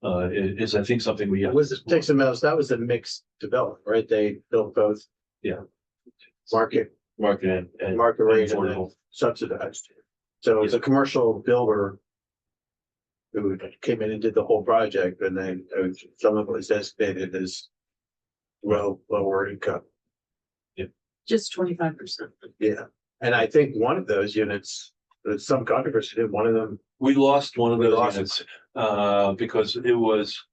Speaker 1: is I think something we have.
Speaker 2: Was it Dixon Meadows? That was a mixed development, right? They built both.
Speaker 1: Yeah.
Speaker 2: Market
Speaker 1: and
Speaker 2: market rate and then
Speaker 1: affordable.
Speaker 2: subsidized. So it was a commercial builder who came in and did the whole project, and then some of it was designated as lower income.
Speaker 3: Just 25%.
Speaker 2: Yeah, and I think one of those units, there's some controversy in one of them.
Speaker 1: We lost one of
Speaker 2: We
Speaker 1: those
Speaker 2: lost
Speaker 1: units because it was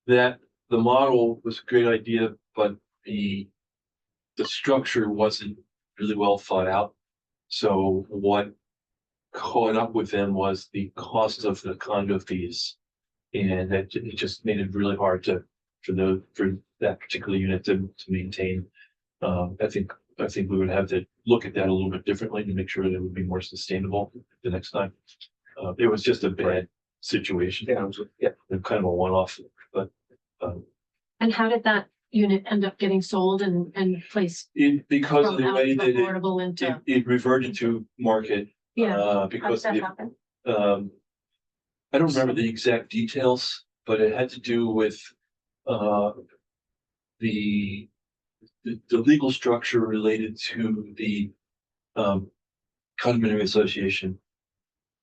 Speaker 1: that the model was a great idea, but the structure wasn't really well thought out. So what caught up with them was the cost of the condo fees, and that it just made it really hard for that particular unit to maintain. I think we would have to look at that a little bit differently to make sure that it would be more sustainable the next time. It was just a bad situation.
Speaker 4: Yeah.
Speaker 1: Kind of a one-off, but
Speaker 5: And how did that unit end up getting sold and placed
Speaker 1: because of
Speaker 5: from
Speaker 1: the
Speaker 5: out
Speaker 1: way
Speaker 5: of
Speaker 1: that
Speaker 5: affordable into?
Speaker 1: it reverted to market.
Speaker 5: Yeah, how did
Speaker 1: Because
Speaker 5: that happen?
Speaker 1: I don't remember the exact details, but it had to do with the legal structure related to the condominium association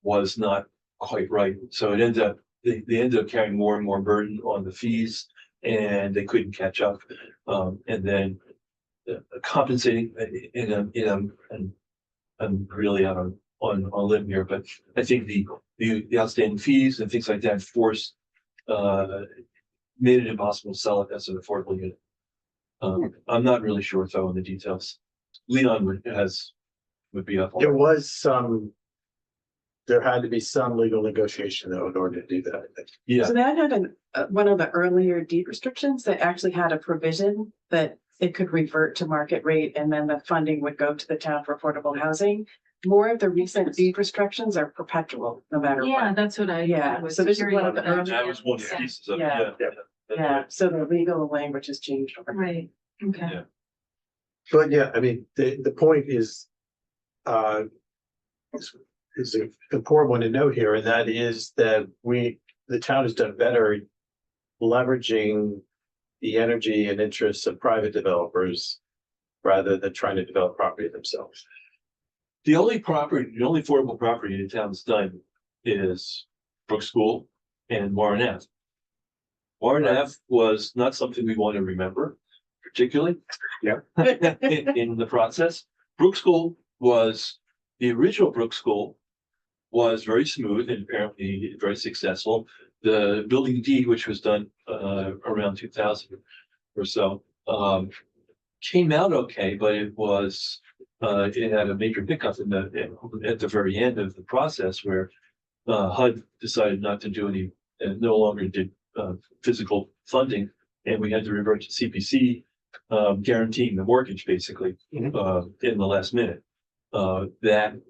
Speaker 1: was not quite right. So it ended up they ended up carrying more and more burden on the fees, and they couldn't catch up. And then compensating and I'm really out on a limb here, but I think the outstanding fees and things like that forced, made it impossible to sell it as an affordable unit. I'm not really sure though in the details. Leon would be up. on
Speaker 2: There
Speaker 1: it.
Speaker 2: was there had to be some legal negotiation though in order to do that, I think.
Speaker 1: Yeah,
Speaker 8: So that had one of the earlier deed restrictions that actually had a provision that it could revert to market rate and then the funding would go to the town for affordable housing. More of the recent deed restrictions are perpetual, no matter
Speaker 5: Yeah,
Speaker 8: what.
Speaker 5: that's what I.
Speaker 8: Yeah,
Speaker 5: was
Speaker 8: so this is
Speaker 5: curious
Speaker 8: one of the
Speaker 5: about.
Speaker 1: that was one of the pieces of it,
Speaker 8: Yeah.
Speaker 1: yeah.
Speaker 8: Yeah, so the legal language has changed.
Speaker 5: Right, okay.
Speaker 1: Yeah.
Speaker 2: But yeah, I mean, the point is, is an important one to note here, and that is that the town has done better leveraging the energy and interests of private developers rather than trying to develop property themselves.
Speaker 1: The only affordable property the town's done is Brook School and Warren Ave. Warren Ave was not something we want to remember particularly.
Speaker 2: Yeah.
Speaker 1: In the process. Brook School was, the original Brook School was very smooth and apparently very successful. The building D, which was done around 2000 or so, came out okay, but it had a major hiccup at the very end of the process where HUD decided not to do any, and no longer did physical funding, and we had to revert to CPC, guaranteeing the mortgage basically in the last minute. That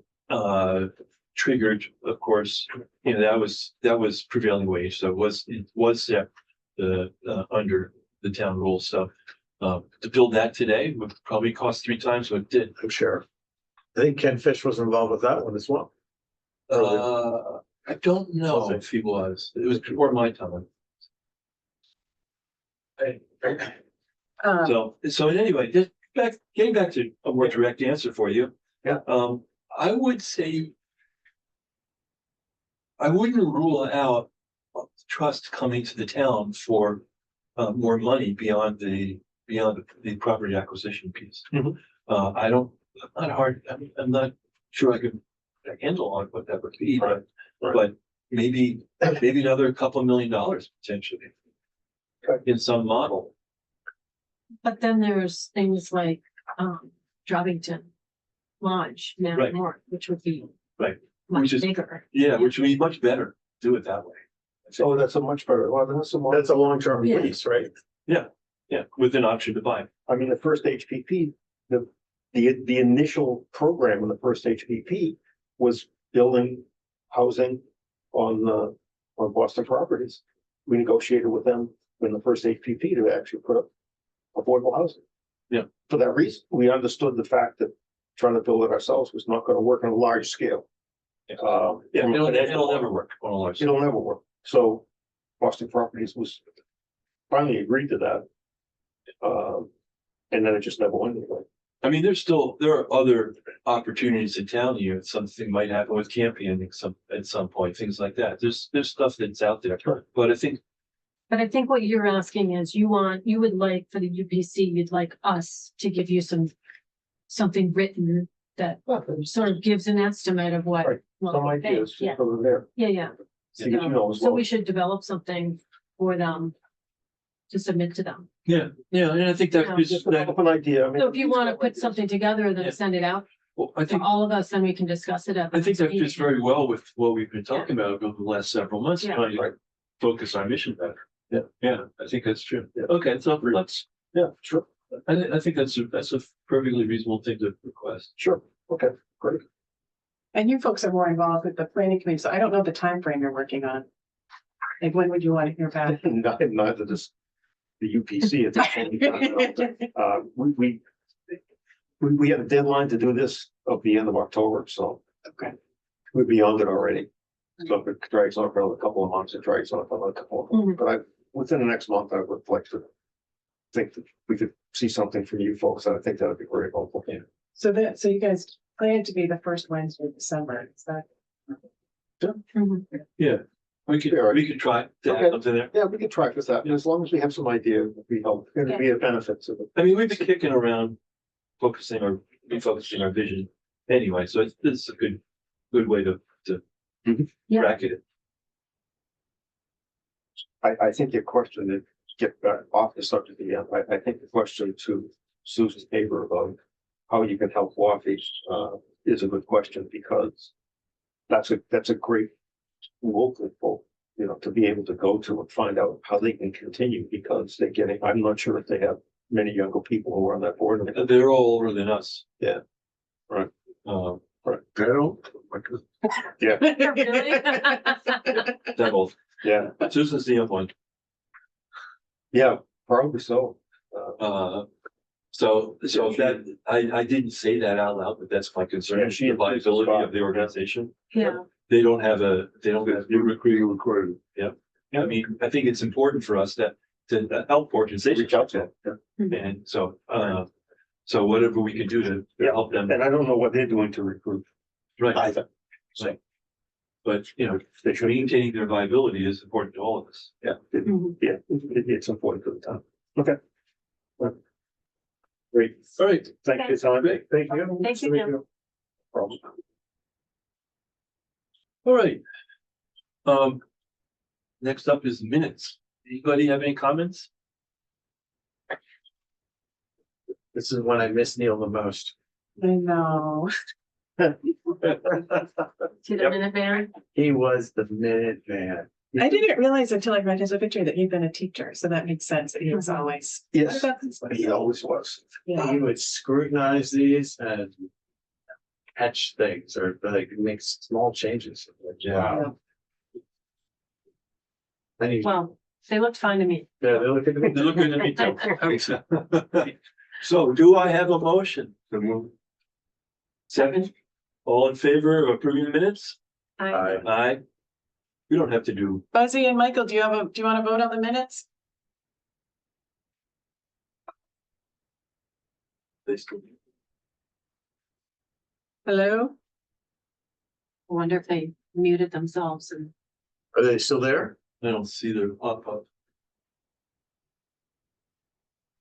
Speaker 1: triggered, of course, that was prevailing wage, so it was set under the town rules. So to build that today would probably cost 3 times what it did.
Speaker 2: I'm sure. I think Ken Fish was involved with that one as well.
Speaker 1: I don't know if he was. It was before my time. So anyway, just getting back to a more direct answer for you.
Speaker 2: Yeah.
Speaker 1: I would say I wouldn't rule out trust coming to the town for more money beyond the property acquisition piece.
Speaker 2: Mhm.
Speaker 1: I'm not sure I could handle on what that would be,
Speaker 2: Right.
Speaker 1: but maybe another couple of $1 million potentially.
Speaker 2: Okay.
Speaker 1: In some model.
Speaker 5: But then there's things like, Drovington Lodge now
Speaker 1: Right.
Speaker 5: north, which would be.
Speaker 1: Right.
Speaker 5: Much
Speaker 1: Which is-
Speaker 5: bigger.
Speaker 1: Yeah, which would be much better, do it that way.
Speaker 4: So that's a much better, well,
Speaker 2: That's a long-term
Speaker 5: Yeah.
Speaker 2: lease, right?
Speaker 1: Yeah, with an option to buy.
Speaker 4: I mean, the first HPP, the initial program in the first HPP was building housing on Boston properties. We negotiated with them in the first HPP to actually put up affordable housing.
Speaker 1: Yeah.
Speaker 4: For that reason, we understood the fact that trying to build it ourselves was not gonna work on a large scale.
Speaker 1: Yeah,
Speaker 4: From a
Speaker 1: it'll
Speaker 4: financial-
Speaker 1: never work on a large.
Speaker 4: It'll never work. So Boston Properties was finally agreed to that. And then it just never went anyway.
Speaker 1: I mean, there are other opportunities in town here. Something might happen with Campion at some point, things like that. There's stuff that's out there.
Speaker 4: Sure.
Speaker 1: But I think,
Speaker 5: But I think what you're asking is you would like for the UPC, you'd like us to give you something written that sort of gives an estimate of what.
Speaker 4: Right.
Speaker 5: what
Speaker 4: Some
Speaker 5: we think.
Speaker 4: ideas
Speaker 5: Yeah,
Speaker 4: just over there.
Speaker 5: yeah.
Speaker 4: So, you know, as
Speaker 5: So
Speaker 4: well.
Speaker 5: we should develop something for them to submit to them.
Speaker 1: yeah, and I think that
Speaker 5: Yeah.
Speaker 1: is,
Speaker 4: Just develop an idea. I mean,
Speaker 5: So if you want to put
Speaker 4: ideas.
Speaker 5: something together,
Speaker 1: Yeah.
Speaker 5: then send it out
Speaker 1: well, I
Speaker 5: to
Speaker 1: think,
Speaker 5: all of us, and we can discuss it at. the
Speaker 1: I think
Speaker 5: next
Speaker 1: that fits
Speaker 5: meeting.
Speaker 1: very well with what we've been talking about over the last several months,
Speaker 5: Yeah.
Speaker 1: trying
Speaker 4: Right.
Speaker 1: to focus our mission better. Yeah, I think that's true.
Speaker 4: Yeah.
Speaker 1: Okay, so let's,
Speaker 4: Yeah, sure,
Speaker 1: I think that's a perfectly reasonable thing to request.
Speaker 4: sure. Okay, great.
Speaker 8: And you folks are more involved with the planning committee, so I don't know the time frame you're working on. Like, when would you want to hear back?
Speaker 4: Neither does the UPC at this point. We have a deadline to do this of the end of October, so.
Speaker 8: Okay.
Speaker 4: We're beyond it already. So if it drags on for another couple of months, it drags on for another couple of months. But within the next month, I would like to think that we could see something from you folks, and I think that would be very helpful.
Speaker 8: So you guys plan to be the first Wednesday of December, is that?
Speaker 5: Mhm.
Speaker 1: Yeah. We could try to have
Speaker 4: Okay.
Speaker 1: something there.
Speaker 4: Yeah, we could try with that, and as long as we have some idea, we help, and we have benefits of it.
Speaker 1: I mean, we've been kicking around refocusing our vision anyway, so this is a good way to
Speaker 5: Yeah.
Speaker 1: bracket it.
Speaker 4: I think your question, to get back off the subject again, I think the question to Susan's paper about how you can help Wafi, is a good question, because that's a great local folk, you know, to be able to go to and find out how they can continue, because they're getting, I'm not sure if they have many younger people who are on that board.
Speaker 1: They're all older than us.
Speaker 4: Yeah. Right.
Speaker 6: I don't,
Speaker 4: Yeah,
Speaker 5: Really?
Speaker 1: That old.
Speaker 4: yeah,
Speaker 1: Susan's the young one.
Speaker 4: yeah, probably so.
Speaker 1: So that, I didn't say that out loud, but that's my concern,
Speaker 4: Yeah, she
Speaker 1: the
Speaker 4: is-
Speaker 1: viability of the organization.
Speaker 5: Yeah,
Speaker 1: They don't have new recruiting.
Speaker 6: you recorded.
Speaker 1: I mean, I think it's important for us to help organizations.
Speaker 4: Reach out to them.
Speaker 1: And so whatever we can do to help them,
Speaker 4: And I don't know what they're doing to recruit
Speaker 1: right,
Speaker 4: either. So,
Speaker 1: but you know,
Speaker 4: they should,
Speaker 1: maintaining their viability is important to all of us.
Speaker 4: yeah, it's important for the town. Okay. Great.
Speaker 1: All right,
Speaker 4: Thank you, Tom. Thank you.
Speaker 5: Thank you, Jim.
Speaker 4: Problem.
Speaker 1: all right. Next up is minutes. Anybody have any comments?
Speaker 2: This is when I miss Neil the most.
Speaker 8: I know.
Speaker 5: to the minute man.
Speaker 2: He was the minute man.
Speaker 8: I didn't realize until I read his obituary that he'd been a teacher, so that makes sense that he was always.
Speaker 4: Yes, he always was.
Speaker 8: Yeah.
Speaker 2: He would scrutinize these and catch things or like make small changes.
Speaker 1: Yeah.
Speaker 2: And he,
Speaker 5: Well, they looked fine to me.
Speaker 2: yeah, they look at me.
Speaker 1: They look good to me too. So do I have a motion?
Speaker 6: The move.
Speaker 1: Second, all in favor of approving the minutes?
Speaker 5: I,
Speaker 1: Aye. We don't have to do.
Speaker 8: Buzzy and Michael, do you want to vote on the minutes?
Speaker 1: this.
Speaker 8: Hello?
Speaker 5: I wonder if they muted themselves and
Speaker 2: Are they still there?
Speaker 1: I don't see their pop-up.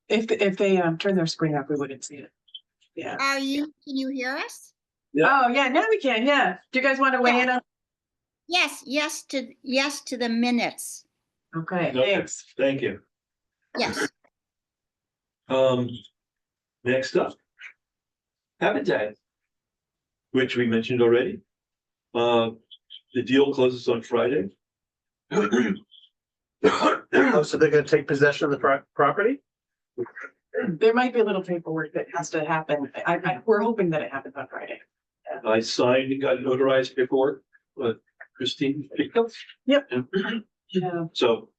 Speaker 8: If they turn their screen up, we wouldn't see it. Yeah.
Speaker 9: Can you hear us?
Speaker 1: Yeah.
Speaker 8: Oh, yeah, now we can, yeah. Do you guys want to weigh in on?
Speaker 9: Yes to the minutes.
Speaker 8: Okay,
Speaker 1: Okay.
Speaker 8: thanks.
Speaker 1: Thank you.
Speaker 9: Yes,
Speaker 1: Next up. Habitat. Which we mentioned already. The deal closes on Friday.
Speaker 2: Oh, so they're gonna take possession of the property?
Speaker 8: There might be a little paperwork that has to happen. We're hoping that it happens on Friday.
Speaker 1: I signed and got notarized paperwork, Christine picked up.
Speaker 8: Yep.
Speaker 1: And
Speaker 8: Yeah.
Speaker 1: so.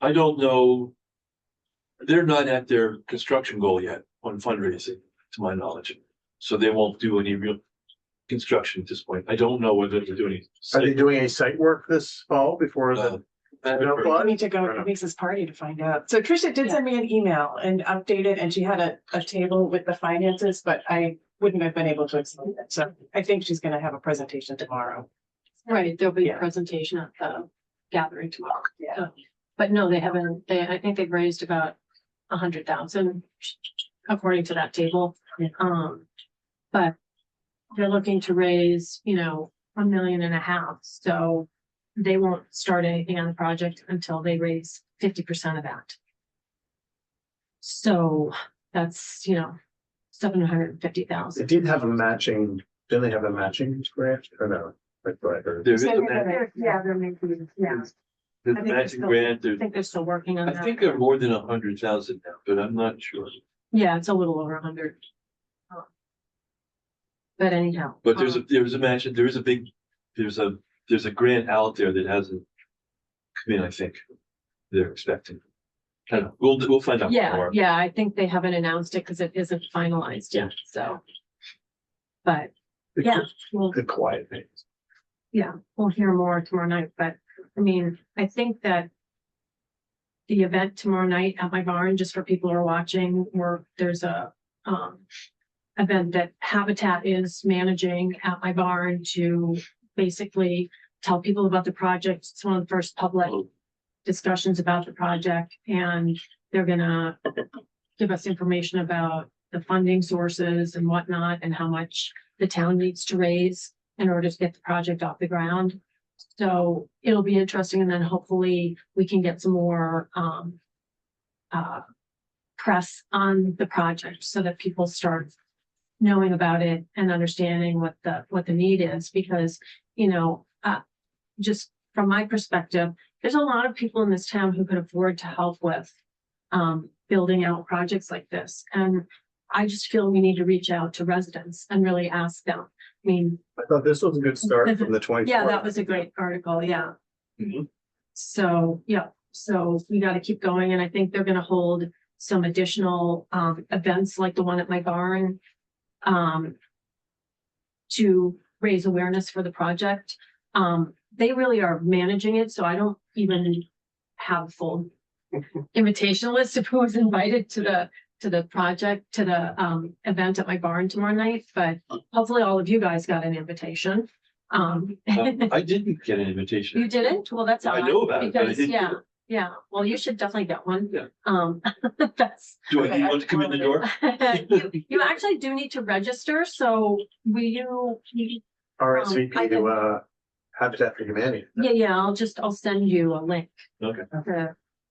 Speaker 1: I don't know. They're not at their construction goal yet on fundraising, to my knowledge. So they won't do any real construction at this point. I don't know whether they're doing.
Speaker 2: Are they doing any site work this fall before the?
Speaker 8: I need to go to Lisa's party to find out. So Trisha did send me an email and updated, and she had a table with the finances, but I wouldn't have been able to explain it. So I think she's gonna have a presentation tomorrow.
Speaker 5: right, there'll be a
Speaker 8: Yeah.
Speaker 5: presentation at the gathering tomorrow.
Speaker 8: Yeah.
Speaker 5: But no, they haven't, I think they've raised about 100,000 according to that table. But they're looking to raise, $1.5 million. So they won't start anything on the project until they raise 50% of that. So that's,
Speaker 2: They
Speaker 5: 750,000.
Speaker 2: did have a matching, didn't they have a matching grant or no? That's what I heard.
Speaker 1: There's a
Speaker 5: Yeah, they're making, yeah.
Speaker 1: there's a matching grant,
Speaker 5: I
Speaker 1: there's,
Speaker 5: think they're still working on
Speaker 1: I
Speaker 5: that.
Speaker 1: think they're more than 100,000 now, but I'm not sure.
Speaker 5: Yeah, it's a little over 100. But anyhow.
Speaker 1: But there's a match, there's a grant out there that hasn't come in, I think. They're expecting. I don't know, we'll find out
Speaker 5: Yeah,
Speaker 1: more.
Speaker 5: yeah, I think they haven't announced it because it isn't finalized yet, so. But, yeah,
Speaker 2: The quiet things.
Speaker 5: we'll hear more tomorrow night, but I mean, I think that. The event tomorrow night at my barn, just for people who are watching, there's a event that Habitat is managing at my barn to basically tell people about the project. It's one of the first public discussions about the project, and they're gonna give us information about the funding sources and whatnot, and how much the town needs to raise in order to get the project off the ground. So it'll be interesting, and then hopefully we can get some more press on the project so that people start knowing about it and understanding what the need is, because, you know, just from my perspective, there's a lot of people in this town who could afford to help with building out projects like this. And I just feel we need to reach out to residents and really ask them. I mean,
Speaker 2: I thought this was a good start from the 24th.
Speaker 5: yeah, that was a great article, yeah.
Speaker 1: Mhm.
Speaker 5: So, yeah, so we gotta keep going, and I think they're gonna hold some additional events like the one at my barn to raise awareness for the project. They really are managing it, so I don't even have full invitation list of who was invited to the project, to the event at my barn tomorrow night, but hopefully all of you guys got an invitation.
Speaker 1: I didn't get an invitation.
Speaker 5: You didn't? Well, that's
Speaker 1: I
Speaker 5: odd,
Speaker 1: know about it, but I
Speaker 5: because,
Speaker 1: didn't get
Speaker 5: yeah,
Speaker 1: it.
Speaker 5: yeah, well, you should definitely get one.
Speaker 1: Yeah.
Speaker 5: That's.
Speaker 1: Do I need one to come in the door?
Speaker 5: You actually do need to register, so will you, I
Speaker 2: RSVP
Speaker 5: can-
Speaker 2: to Habitat for Humanity.
Speaker 5: yeah, I'll send you a link.
Speaker 1: Okay.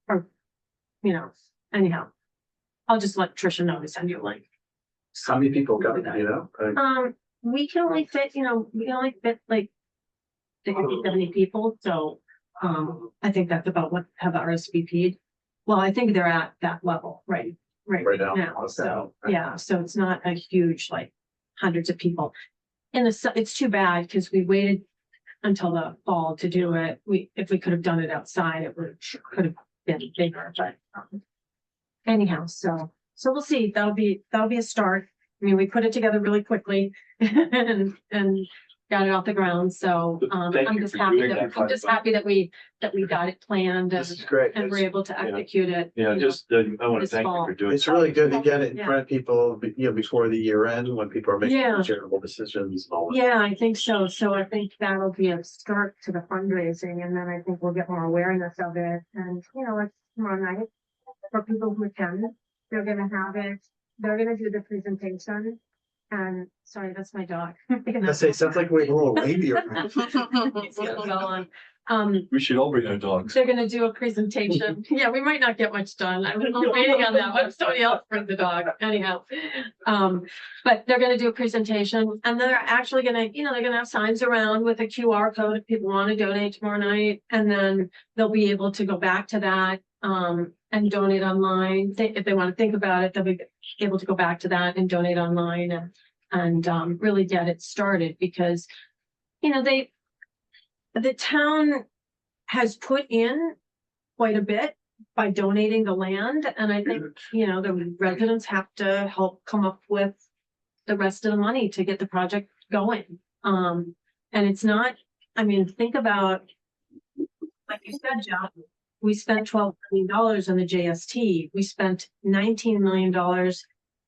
Speaker 5: Or, you know, anyhow. I'll just let Trisha know to send you a link.
Speaker 2: How many people got it, you know?
Speaker 5: We can only fit, we can only fit like 60, 70 people, so, I think that's about what have RSVP'd. Well, I think they're at that level, right
Speaker 2: Right now,
Speaker 5: now,
Speaker 2: okay.
Speaker 5: so, yeah, so it's not a huge, like, hundreds of people. And it's too bad, because we waited until the fall to do it. If we could have done it outside, it could have been bigger, but, anyhow, so we'll see. That'll be a start. I mean, we put it together really quickly and got it off the ground. So
Speaker 1: Thank
Speaker 5: I'm
Speaker 1: you
Speaker 5: just
Speaker 1: for
Speaker 5: happy
Speaker 1: doing
Speaker 5: that
Speaker 1: that.
Speaker 5: I'm just happy that we got it planned
Speaker 2: This is
Speaker 5: and
Speaker 2: great.
Speaker 5: we're able to execute it.
Speaker 1: Yeah, just, I want to
Speaker 5: This
Speaker 1: thank you
Speaker 5: fall.
Speaker 1: for doing.
Speaker 2: It's really good to get it in
Speaker 5: Yeah.
Speaker 2: front of people, before the year end, when people are making
Speaker 5: Yeah.
Speaker 2: charitable decisions and all that.
Speaker 5: Yeah, I think so. So I think that'll be a start to the fundraising, and then I think we'll get more awareness of it. And, like tomorrow night, for people who attend, they're gonna have it, they're gonna do the presentation. And, sorry, that's my dog.
Speaker 2: I say, sounds like we're a little reindeer.
Speaker 5: He's gonna go on.
Speaker 1: We should all bring our dogs.
Speaker 5: They're gonna do a presentation. Yeah, we might not get much done. I'm waiting on that one. Somebody else bring the dog anyhow. But they're gonna do a presentation, and they're actually gonna, they're gonna have signs around with a QR code if people want to donate tomorrow night. And then they'll be able to go back to that and donate online. If they want to think about it, they'll be able to go back to that and donate online and really get it started, because the town has put in quite a bit by donating the land, and I think, the residents have to help come up with the rest of the money to get the project going. And it's not, think about, like you said, John, we spent $12 million on the JST. We spent $19 million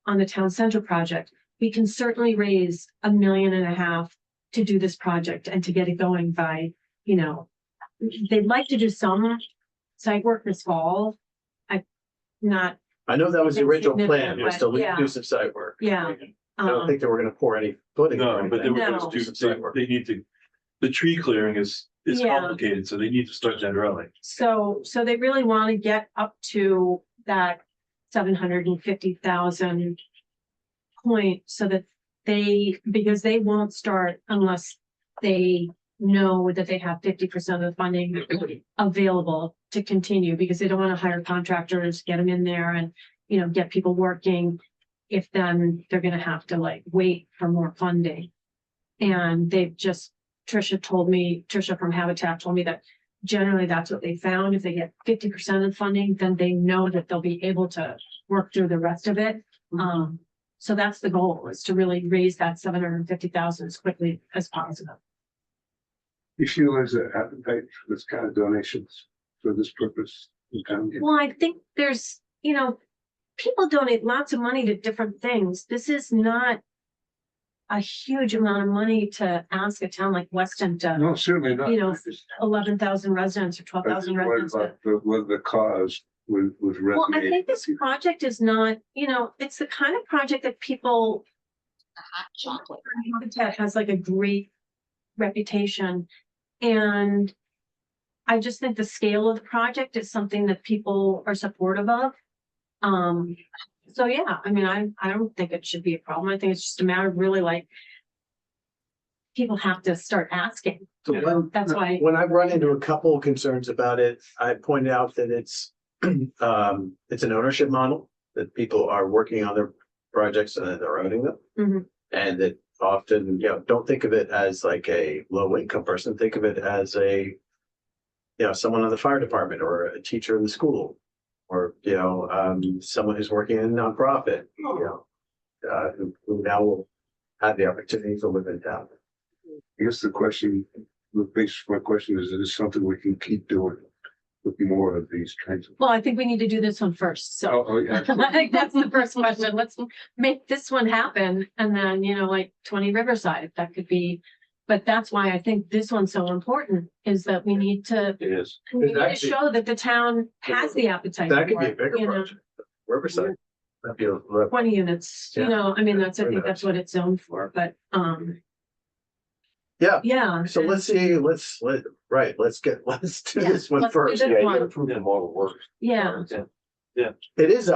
Speaker 5: on the town center project. We can certainly raise $1.5 million to do this project and to get it going by, they'd like to do some site work this fall.
Speaker 2: I know that was the
Speaker 5: It's
Speaker 2: original plan,
Speaker 5: significant,
Speaker 2: was to
Speaker 5: but yeah.
Speaker 2: do some site work.
Speaker 5: Yeah.
Speaker 2: I don't think they were gonna pour any footing. or
Speaker 1: No, but they were
Speaker 2: anything.
Speaker 1: gonna
Speaker 5: No.
Speaker 1: do
Speaker 2: Some site work.
Speaker 1: they need to, the tree clearing is
Speaker 5: Yeah.
Speaker 1: complicated, so they need to start that early.
Speaker 5: So they really want to get up to that 750,000 point, so that because they won't start unless they know that they have 50% of the funding available to continue, because they don't want to hire contractors, get them in there and, get people working. If then they're going to have to wait for more funding. And Trisha from Habitat told me that generally that's what they found. If they get 50% of funding, then they know that they'll be able to work through the rest of it. So that's the goal, is to really raise that 750,000 as quickly as possible.
Speaker 6: You feel there's an appetite for this kind of donations for this purpose in town?
Speaker 5: Well, I think there's, people donate lots of money to different things. This is not a huge amount of money to ask a town like Weston to,
Speaker 6: No, certainly not.
Speaker 5: you know,
Speaker 6: I just-
Speaker 5: 11,000 residents or twelve
Speaker 6: I just
Speaker 5: thousand
Speaker 6: worried
Speaker 5: residents.
Speaker 6: about whether the cause was
Speaker 5: Well, I
Speaker 6: resonating.
Speaker 5: think this project is not, you know, it's the kind of project that people,
Speaker 9: Hot chocolate.
Speaker 5: Habitat has like a great reputation. And I just think the scale of the project is something that people are supportive of. So yeah, I mean, I don't think it should be a problem. I think it's just a matter of really like people have to start asking.
Speaker 2: So
Speaker 5: That's why,
Speaker 2: when I've run into a couple of concerns about it, I pointed out that it's an ownership model, that people are working on their projects and they're owning them.
Speaker 5: Mhm.
Speaker 2: And that often, don't think of it as like a low income person, think of it as a, someone on the fire department or a teacher in the school. Or, someone who's working in a nonprofit, who now will have the opportunity to live in town.
Speaker 6: I guess the base of my question is this something we can keep doing with more of these kinds of?
Speaker 5: well, I think we need to do this one first. So
Speaker 6: Oh, yeah.
Speaker 5: I think that's the first question. Let's make this one happen. And then, like 20 Riverside, that could be, but that's why I think this one's so important is that we need to,
Speaker 1: It is.
Speaker 5: we need to
Speaker 2: Actually-
Speaker 5: show that the town has the appetite.
Speaker 2: That could
Speaker 5: for
Speaker 2: be a
Speaker 5: it,
Speaker 2: bigger
Speaker 5: you know,
Speaker 2: project, Riverside. That'd be
Speaker 5: 20 units,
Speaker 2: Yeah.
Speaker 5: I mean, I think that's what it's zoned for, but,
Speaker 2: Yeah.
Speaker 5: yeah.
Speaker 2: So let's do let's do
Speaker 5: Yeah,
Speaker 2: this one
Speaker 5: let's do
Speaker 2: first.
Speaker 5: this
Speaker 1: Yeah, you
Speaker 5: one.
Speaker 1: gotta prove the model works.
Speaker 5: Yeah,
Speaker 2: It is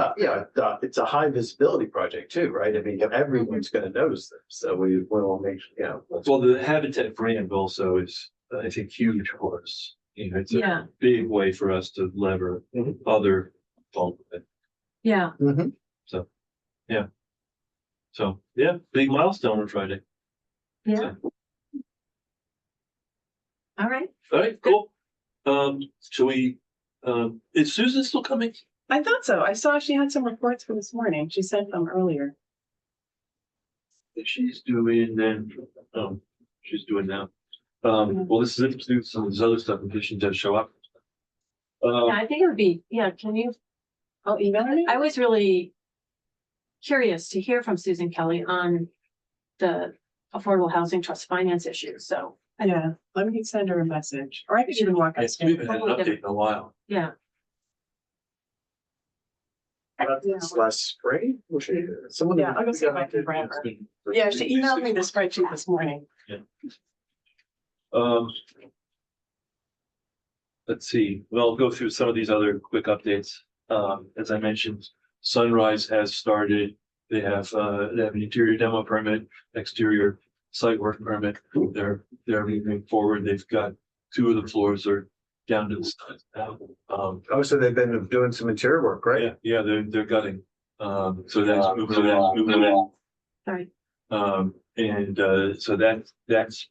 Speaker 2: it's a high visibility project too, right? I mean, everyone's gonna notice them, so we will make,
Speaker 1: Well, the Habitat brand also is, I think, huge for us. It's
Speaker 5: yeah,
Speaker 1: a big way for us to lever
Speaker 2: Mhm.
Speaker 1: other folk.
Speaker 5: yeah,
Speaker 2: Mhm.
Speaker 1: So, yeah, big milestone on Friday.
Speaker 5: yeah. All right.
Speaker 1: All right, cool. Shall we, is Susan still coming?
Speaker 8: I thought so. I saw she had some reports for this morning. She sent them earlier.
Speaker 1: She's doing then, she's doing now. Well, this is it, to do some of this other stuff in case she does show up.
Speaker 5: Yeah, I think it would be, can you,
Speaker 8: I'll email her.
Speaker 5: I was really curious to hear from Susan Kelly on the Affordable Housing Trust Finance issue, so,
Speaker 8: Yeah, let me send her a message, or I could even walk
Speaker 1: We
Speaker 8: upstairs.
Speaker 1: haven't had an update in a while.
Speaker 5: yeah.
Speaker 2: It's last spring, someone.
Speaker 8: Yeah, I'll go see if I can grab her. Yeah, she emailed me the spreadsheet this morning.
Speaker 1: Um. Let's see, well, I'll go through some of these other quick updates. As I mentioned, Sunrise has started. They have an interior demo permit, exterior site work permit. They're moving forward. They've got 2 of the floors are down to the sides now.
Speaker 2: Oh, so they've been doing some interior work, right?
Speaker 1: Yeah, they're gutting. So that's moving along.
Speaker 5: Sorry.
Speaker 1: So that's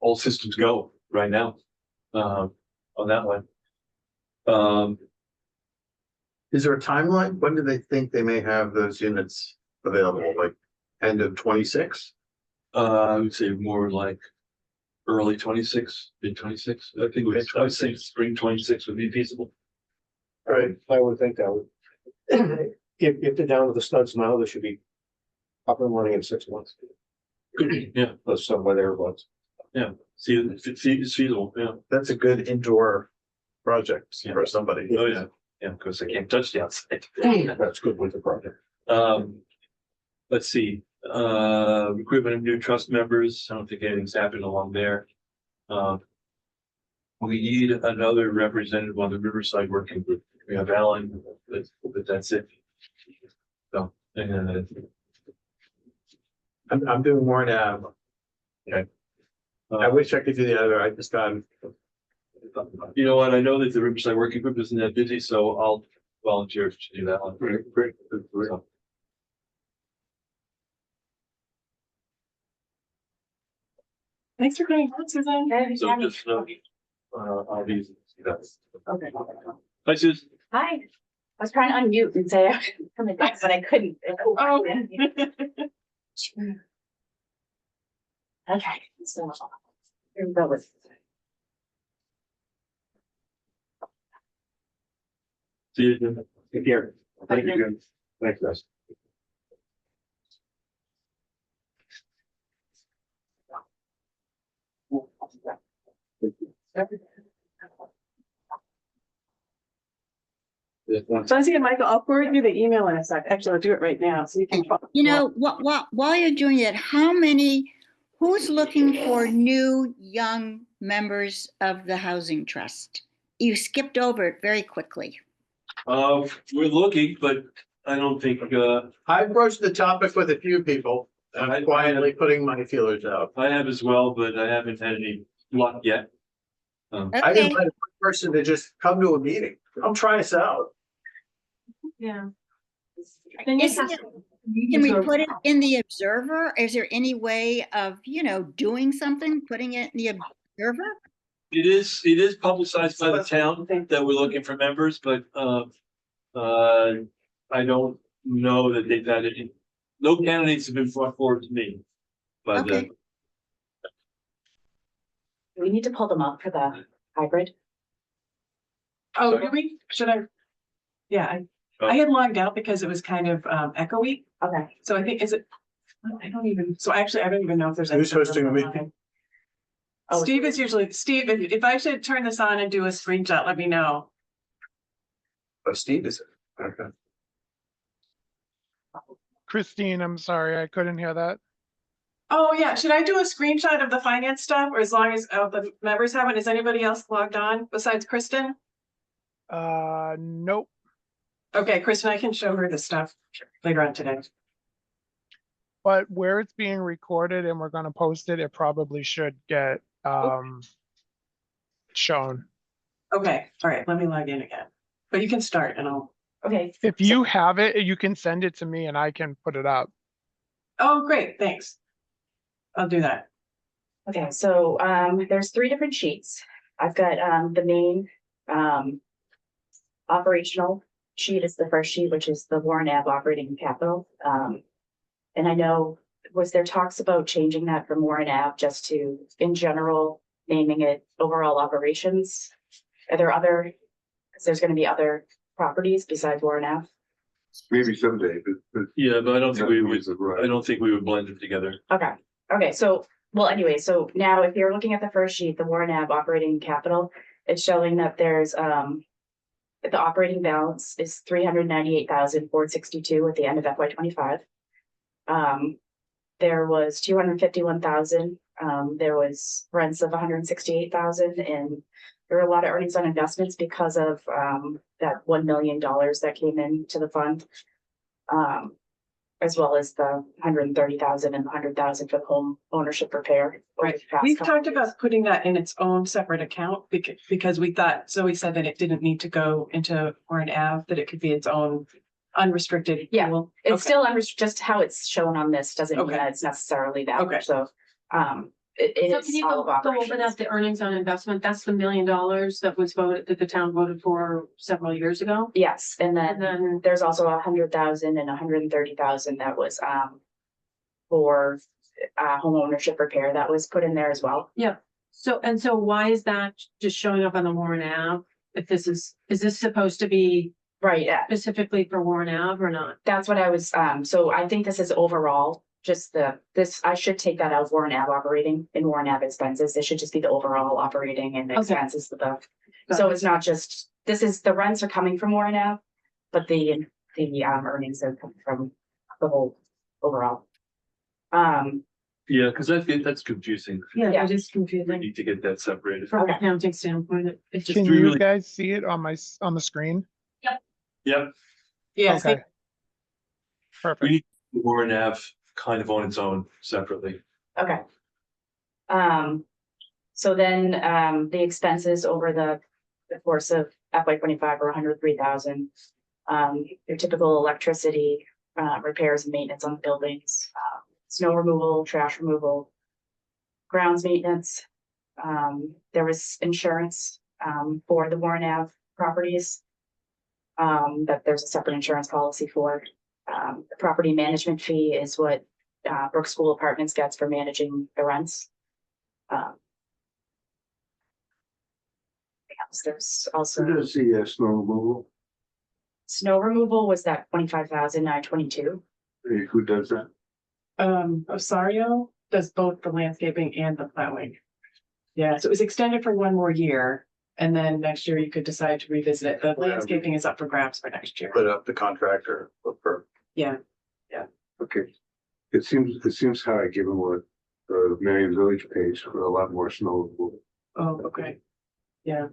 Speaker 1: all systems go right now, on that one.
Speaker 2: Is there a timeline? When do they think they may have those units available? Like end of 26?
Speaker 1: I would say more like early 26, mid 26. I think it was 26, spring 26 would be feasible.
Speaker 4: Right, I would think that would. If they're down to the studs now, they should be up and running in 6 months.
Speaker 1: Yeah,
Speaker 4: That's somewhere thereabouts.
Speaker 1: see if it's feasible, yeah.
Speaker 2: That's a good indoor project
Speaker 1: Yeah.
Speaker 2: for somebody.
Speaker 1: Oh, yeah, because I can't touch the outside.
Speaker 4: That's good with the project.
Speaker 1: Let's see, recruitment of new trust members. I don't think anything's happened along there. We need another representative on the Riverside Working Group. We have Alan, but that's it. So, and
Speaker 2: I'm doing more now. I wish I could do the other. I just
Speaker 1: you know what? I know that the Riverside Working Group isn't that busy, so I'll volunteer to do that one.
Speaker 6: Great.
Speaker 1: So,
Speaker 8: Thanks for coming on, Susan.
Speaker 1: so just, I'll be, that's.
Speaker 7: Okay.
Speaker 1: Hi, Susan.
Speaker 7: Hi. I was trying to unmute and say, coming back, but I couldn't.
Speaker 8: Oh.
Speaker 7: Okay. So, here we go with.
Speaker 1: See you. Jim.
Speaker 4: Take care. Thank you. Thanks, guys.
Speaker 8: Fuzzy and Michael, I'll forward you the email in a sec. Actually, I'll do it right now, so you can.
Speaker 9: You know, while you're doing it, who's looking for new, young members of the Housing Trust? You skipped over it very quickly.
Speaker 1: We're looking, but I don't think,
Speaker 2: I broached the topic with a few people, and I'm quietly putting my feelers out.
Speaker 1: I have as well, but I haven't had any luck yet.
Speaker 2: I
Speaker 9: Okay,
Speaker 2: invited one person to just come to a meeting. Come try us out.
Speaker 5: Yeah. Then you
Speaker 9: Isn't
Speaker 5: have
Speaker 9: it-
Speaker 5: to-
Speaker 9: can we put it in the Observer? Is there any way of, doing something, putting it in the Observer?
Speaker 1: It is publicized by the town that we're looking for members, but, I don't know that they've had any, no candidates have been brought forward to me. But,
Speaker 9: Okay.
Speaker 10: We need to pull them up for the hybrid.
Speaker 8: Oh, do we? Should I? Yeah, I had logged out because it was kind of echoey.
Speaker 10: Okay.
Speaker 8: So I think, is it? I don't even, so actually, I don't even know if there's.
Speaker 2: Who's
Speaker 8: anything
Speaker 2: hosting the
Speaker 8: online.
Speaker 2: meeting?
Speaker 10: Oh,
Speaker 8: Steve is usually, Steve, if I should turn this on and do a screenshot, let me know.
Speaker 2: Oh, Steve is it? Okay.
Speaker 11: Christine, I'm sorry, I couldn't hear that.
Speaker 8: Oh, yeah, should I do a screenshot of the finance stuff, or as long as the members have it, is anybody else logged on besides Kristen?
Speaker 11: Nope.
Speaker 8: Okay, Kristen, I can show her the stuff later on today.
Speaker 11: But where it's being recorded and we're gonna post it, it probably should get shown.
Speaker 8: Okay, all right, let me log in again. But you can start and I'll,
Speaker 10: Okay.
Speaker 11: If you have it, you can send it to me and I can put it up.
Speaker 8: oh, great, thanks. I'll do that.
Speaker 10: Okay, so there's 3 different sheets. I've got the main operational sheet is the first sheet, which is the Warren Ave operating capital. And I know, was there talks about changing that from Warren Ave just to, in general, naming it overall operations? Are there other, because there's gonna be other properties besides Warren Ave?
Speaker 6: Maybe someday, but.
Speaker 1: yeah, but I don't think we would,
Speaker 6: Use it right.
Speaker 1: I don't think we would blend them together.
Speaker 10: Okay, so, well, anyway, so now if you're looking at the first sheet, the Warren Ave operating capital, it's showing that there's, the operating balance is 398,462 at the end of FY 25. There was 251,000, there was rents of 168,000, and there were a lot of earnings on investments because of, that $1 million that came into the fund. As well as the 130,000 and 100,000 for home ownership repair. over
Speaker 8: Right,
Speaker 10: the past
Speaker 8: we've
Speaker 10: couple
Speaker 8: talked
Speaker 10: years.
Speaker 8: about putting that in its own separate account because we thought, Zoe said that it didn't need to go into Warren Ave, that it could be its own unrestricted.
Speaker 10: Yeah,
Speaker 8: pool.
Speaker 10: It's
Speaker 8: Okay.
Speaker 10: still just how it's shown on this doesn't mean
Speaker 8: Okay.
Speaker 10: that it's necessarily that,
Speaker 8: Okay.
Speaker 10: so, it
Speaker 5: So
Speaker 10: is
Speaker 5: can you
Speaker 10: all
Speaker 5: go
Speaker 10: of
Speaker 5: over
Speaker 10: operations.
Speaker 5: that, the earnings on investment? That's the $1 million that was voted, that the town voted for several years ago?
Speaker 10: Yes, and
Speaker 5: And
Speaker 10: then
Speaker 5: then,
Speaker 10: there's also 100,000 and 130,000 that was, for, home ownership repair that was put in there as well.
Speaker 5: so why is that just showing up on the Warren Ave? If this is this supposed to be
Speaker 10: Right, yeah,
Speaker 5: specifically for Warren Ave or not?
Speaker 10: that's what I was, so I think this is overall, just I should take that out of Warren Ave operating and Warren Ave expenses. It should just be the overall operating and
Speaker 5: Okay.
Speaker 10: expenses of the. So it's not just, the rents are coming from Warren Ave, but the earnings are coming from the whole overall.
Speaker 1: Yeah, because that's confusing.
Speaker 5: Yeah,
Speaker 10: Yeah.
Speaker 5: it is
Speaker 1: We
Speaker 5: confusing.
Speaker 1: need to get that separated.
Speaker 5: From an
Speaker 10: Okay.
Speaker 5: accounting standpoint, it just.
Speaker 11: Can
Speaker 1: really-
Speaker 11: you guys see it on on the screen?
Speaker 1: Yep,
Speaker 8: Yes,
Speaker 11: Okay. Perfect.
Speaker 1: we need Warren Ave kind of on its own separately.
Speaker 10: Okay. So then, the expenses over the course of FY 25 are 103,000. Your typical electricity, repairs and maintenance on the buildings, snow removal, trash removal, grounds maintenance. There was insurance, for the Warren Ave properties. That there's a separate insurance policy for. The property management fee is what Brook School Apartments gets for managing the rents. There's also
Speaker 6: Who does the snow removal?
Speaker 10: snow removal was that 25,922.
Speaker 6: Who does that?
Speaker 8: Osario does both the landscaping and the plowing. Yeah, so it was extended for one more year. And then next year you could decide to revisit it. The landscaping is up for grabs for next year.
Speaker 2: Put up the contractor, look for.
Speaker 8: Yeah,
Speaker 6: Okay. It seems high given what the Marion Village pays for a lot more snow removal.
Speaker 8: oh, okay. Yeah.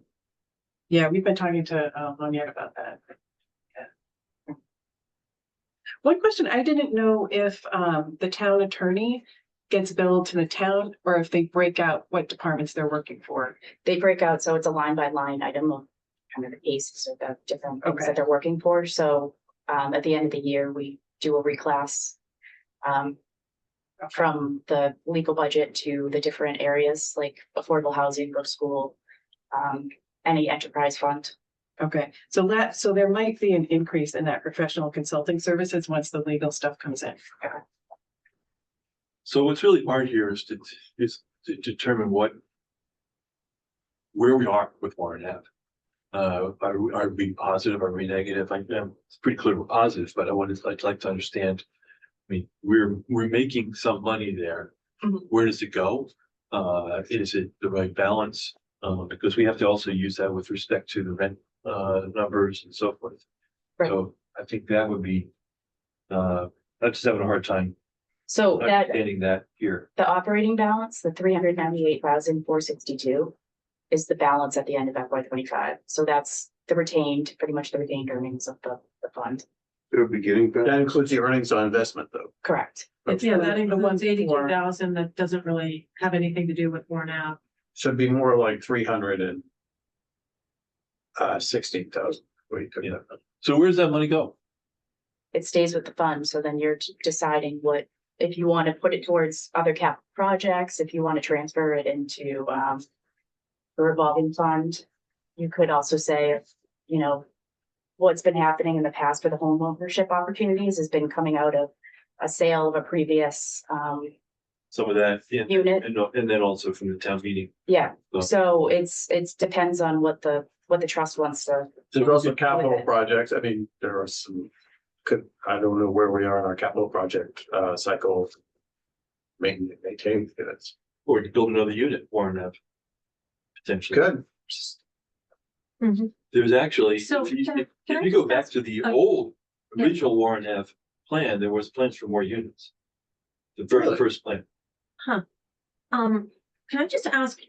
Speaker 8: Yeah, we've been talking to Monier about that. Yeah. One question, I didn't know if the town attorney gets billed to the town or if they break out what departments they're working for.
Speaker 10: They break out, so it's a line by line item of kind of the cases or the different things
Speaker 8: Okay.
Speaker 10: that they're working for. So at the end of the year, we do a reclass from the legal budget to the different areas like affordable housing, go to school, any enterprise fund.
Speaker 8: Okay, so there might be an increase in that professional consulting services once the legal stuff comes in.
Speaker 1: So what's really hard here is to determine where we are with Warren Ave. Are we positive? Are we negative? It's pretty clear we're positive, but I'd like to understand. I mean, we're making some money there.
Speaker 8: Mhm.
Speaker 1: Where does it go? Is it the right balance? Because we have to also use that with respect to the rent numbers and so forth.
Speaker 10: Right.
Speaker 1: So I think that would be, I'm just having a hard time
Speaker 10: So that
Speaker 1: understanding that here.
Speaker 10: the operating balance, the 398,462 is the balance at the end of FY 25. So that's pretty much the retained earnings of the fund.
Speaker 6: The beginning,
Speaker 2: That includes the earnings on investment though.
Speaker 10: Correct.
Speaker 5: Yeah, that
Speaker 8: The
Speaker 5: includes
Speaker 8: ones
Speaker 5: 82,000 that doesn't really have anything to do with Warren Ave.
Speaker 2: Should be more like 316,000.
Speaker 1: Yeah. So where's that money go?
Speaker 10: It stays with the fund. So then you're deciding if you want to put it towards other capital projects, if you want to transfer it into the revolving fund. You could also say, what's been happening in the past for the home ownership opportunities has been coming out of a sale of a previous
Speaker 1: Some of that, yeah,
Speaker 10: unit.
Speaker 1: and then also from the town meeting.
Speaker 10: Yeah,
Speaker 1: So-
Speaker 10: so it's depends on what the trust wants to.
Speaker 2: There's also capital projects. I mean, there are some, I don't know where we are in our capital project cycle. Maintain units.
Speaker 1: Or to build another unit, Warren Ave. Potentially.
Speaker 2: Good.
Speaker 1: There's actually,
Speaker 5: So
Speaker 1: if you
Speaker 5: can I
Speaker 1: go
Speaker 5: just
Speaker 1: back
Speaker 5: ask-
Speaker 1: to the
Speaker 5: uh,
Speaker 1: old
Speaker 5: yeah.
Speaker 1: original Warren Ave plan, there was plans for more units. The very
Speaker 2: Really?
Speaker 1: first plan.
Speaker 5: Can I just ask,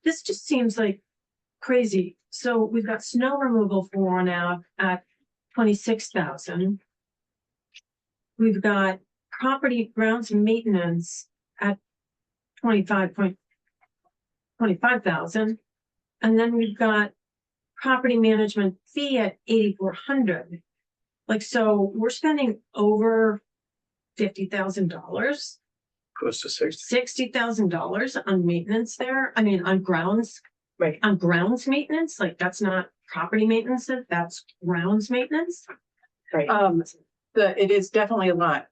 Speaker 5: this just seems like crazy. So we've got snow removal for Warren Ave at 26,000. We've got property grounds maintenance at 25,000. And then we've got property management fee at 8,400. Like, so we're spending over $50,000.
Speaker 2: Close to 60.
Speaker 5: $60,000 on maintenance there. I mean, on grounds.
Speaker 10: Right.
Speaker 5: On grounds maintenance, like that's not property maintenance, that's grounds maintenance.
Speaker 10: Right.
Speaker 8: It is definitely a lot.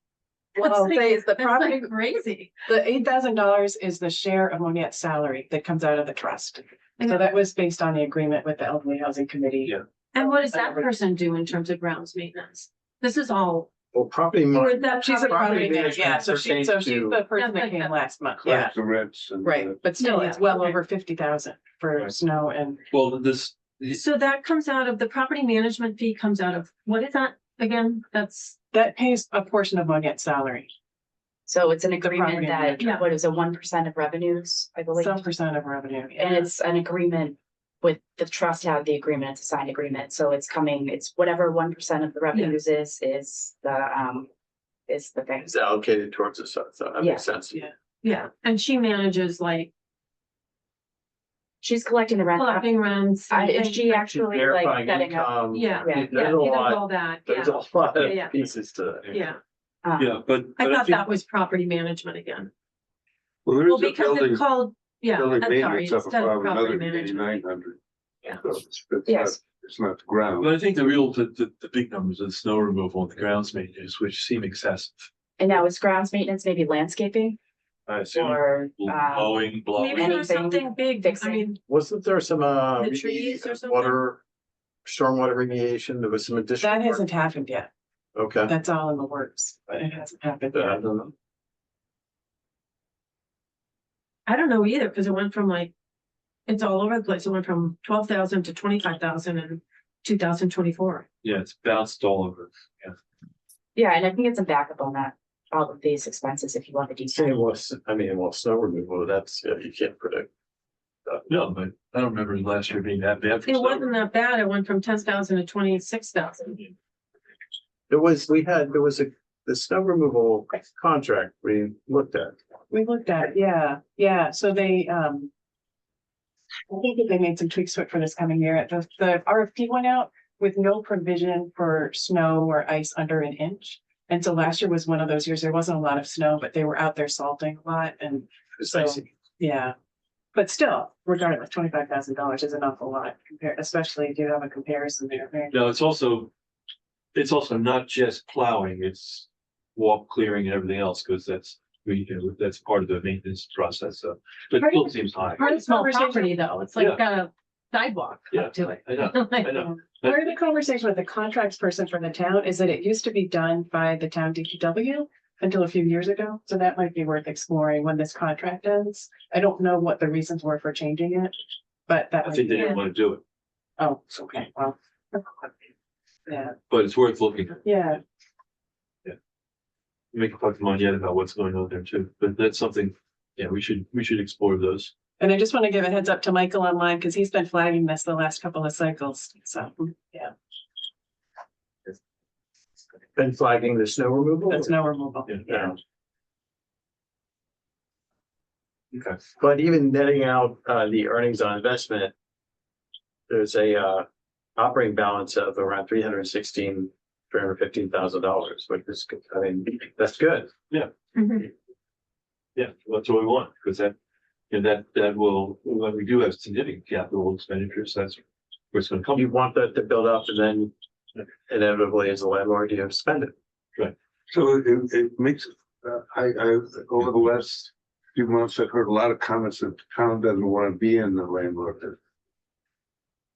Speaker 8: What I'll say is the
Speaker 5: That's
Speaker 8: property,
Speaker 5: like crazy.
Speaker 8: the $8,000 is the share of Monette's salary that comes out of the trust. So that was based on the agreement with the Elderly Housing Committee.
Speaker 1: Yeah.
Speaker 5: And what does that person do in terms of grounds maintenance? This is all,
Speaker 2: Well, property.
Speaker 5: or that
Speaker 8: She's a
Speaker 2: Property
Speaker 8: property manager, yeah,
Speaker 2: management
Speaker 8: so she's
Speaker 2: pertains
Speaker 8: the
Speaker 2: to-
Speaker 8: person that came last month, yeah,
Speaker 6: collects the rents and.
Speaker 8: right, but still,
Speaker 5: Yeah,
Speaker 8: it's well
Speaker 5: okay.
Speaker 8: over 50,000 for
Speaker 1: Right.
Speaker 8: snow and.
Speaker 1: Well,
Speaker 5: so that comes out of, the property management fee comes out of, what is that again?
Speaker 8: That pays a portion of Monette's salary,
Speaker 10: So it's an
Speaker 8: property
Speaker 10: agreement that,
Speaker 8: manager.
Speaker 10: what is it, 1% of revenues, I believe.
Speaker 8: some percent of revenue.
Speaker 10: And it's an agreement with the trust have the agreement, it's a signed agreement, so it's whatever 1% of the revenues is the thing.
Speaker 2: It's allocated towards this, so that
Speaker 10: Yeah.
Speaker 2: makes sense.
Speaker 5: Yeah, and she manages like
Speaker 10: She's collecting the rent.
Speaker 5: collecting rents. and
Speaker 10: Is
Speaker 5: things
Speaker 10: she
Speaker 5: like-
Speaker 10: actually
Speaker 2: Verifying
Speaker 10: setting up?
Speaker 2: income.
Speaker 5: Yeah,
Speaker 10: Yeah.
Speaker 2: There's
Speaker 5: yeah,
Speaker 2: a
Speaker 5: she does
Speaker 2: lot,
Speaker 5: all that,
Speaker 2: there's
Speaker 5: yeah,
Speaker 2: a lot
Speaker 5: Yeah.
Speaker 2: of pieces to that.
Speaker 5: yeah.
Speaker 1: yeah, but.
Speaker 5: I
Speaker 1: but
Speaker 5: thought
Speaker 1: think-
Speaker 5: that was property management again.
Speaker 6: Well, there
Speaker 5: Well,
Speaker 6: is a
Speaker 5: because
Speaker 6: building,
Speaker 5: it's called, yeah,
Speaker 6: building
Speaker 5: I'm sorry,
Speaker 6: maintenance up
Speaker 5: instead of
Speaker 6: above
Speaker 5: property
Speaker 6: another
Speaker 5: management.
Speaker 6: 8,900.
Speaker 5: Yeah.
Speaker 6: So it's
Speaker 10: Yes.
Speaker 6: It's not the ground.
Speaker 1: But I think the big numbers of snow removal and the grounds maintenance, which seem excessive.
Speaker 10: And now it's grounds maintenance, maybe landscaping
Speaker 1: I assume
Speaker 10: or,
Speaker 1: blowing.
Speaker 5: Maybe there was
Speaker 10: anything
Speaker 5: something big, I
Speaker 10: fixing.
Speaker 5: mean,
Speaker 2: Wasn't there some
Speaker 5: The trees or something?
Speaker 2: water, stormwater remediation? There was some additional.
Speaker 8: That
Speaker 2: work?
Speaker 8: hasn't happened yet,
Speaker 2: Okay.
Speaker 8: that's all in the works, but it hasn't happened
Speaker 2: I
Speaker 8: yet.
Speaker 2: don't know.
Speaker 5: I don't know either, because it went from like It's all over the place. It went from 12,000 to 25,000 in 2024.
Speaker 1: Yeah, it's bounced all over. Yeah.
Speaker 10: Yeah, and I can get some backup on that, all of these expenses if you want the
Speaker 2: Same
Speaker 10: detail.
Speaker 2: was, I mean, well, snow removal, that's, you can't predict.
Speaker 1: No, but I don't remember last year being that bad. for
Speaker 5: It
Speaker 1: snow.
Speaker 5: wasn't that bad. It went from 10,000 to 26,000.
Speaker 2: There was the snow removal contract we looked at.
Speaker 8: We looked at, yeah, so they, I think that they made some tweaks to it for this coming year. The RFP went out with no provision for snow or ice under an inch. And so last year was one of those years, there wasn't a lot of snow, but they were out there salting a lot and
Speaker 2: It's
Speaker 8: so,
Speaker 2: icy.
Speaker 8: yeah. But still, regardless, $25,000 is an awful lot compared, especially if you have a comparison there. Right?
Speaker 1: No, it's also not just plowing, it's walk clearing and everything else, because that's part of the maintenance process, so. But it still seems high.
Speaker 5: Pretty small
Speaker 8: Conversation.
Speaker 5: property though. It's like a sidewalk
Speaker 1: Yeah,
Speaker 5: up to it.
Speaker 1: I know, I know.
Speaker 8: Part of the conversation with the contracts person for the town is that it used to be done by the town DPW until a few years ago. So that might be worth exploring when this contract ends. I don't know what the reasons were for changing it, but that
Speaker 1: I
Speaker 8: might
Speaker 1: think they
Speaker 8: be,
Speaker 1: didn't want to do it,
Speaker 8: oh, okay, well. Yeah,
Speaker 1: but it's worth looking.
Speaker 8: yeah,
Speaker 1: We can talk to Mon yet about what's going on there too, but that's something, yeah, we should explore those.
Speaker 8: and I just want to give a heads up to Michael online because he's been flagging this the last couple of cycles, so, yeah,
Speaker 2: Been flagging the snow removal?
Speaker 8: that's no removal.
Speaker 1: Yeah. Okay.
Speaker 2: But even netting out the earnings on investment, there's a operating balance of around $315,000, which is, I mean, that's good.
Speaker 5: Mhm.
Speaker 1: Yeah, that's what we want, because that will, when we do have significant capital expenditures, that's where it's gonna come.
Speaker 2: You want that to build up and then inevitably as a landlord, you have to spend it.
Speaker 6: So it makes, over the last few months, I've heard a lot of comments that the town doesn't want to be in the landlord.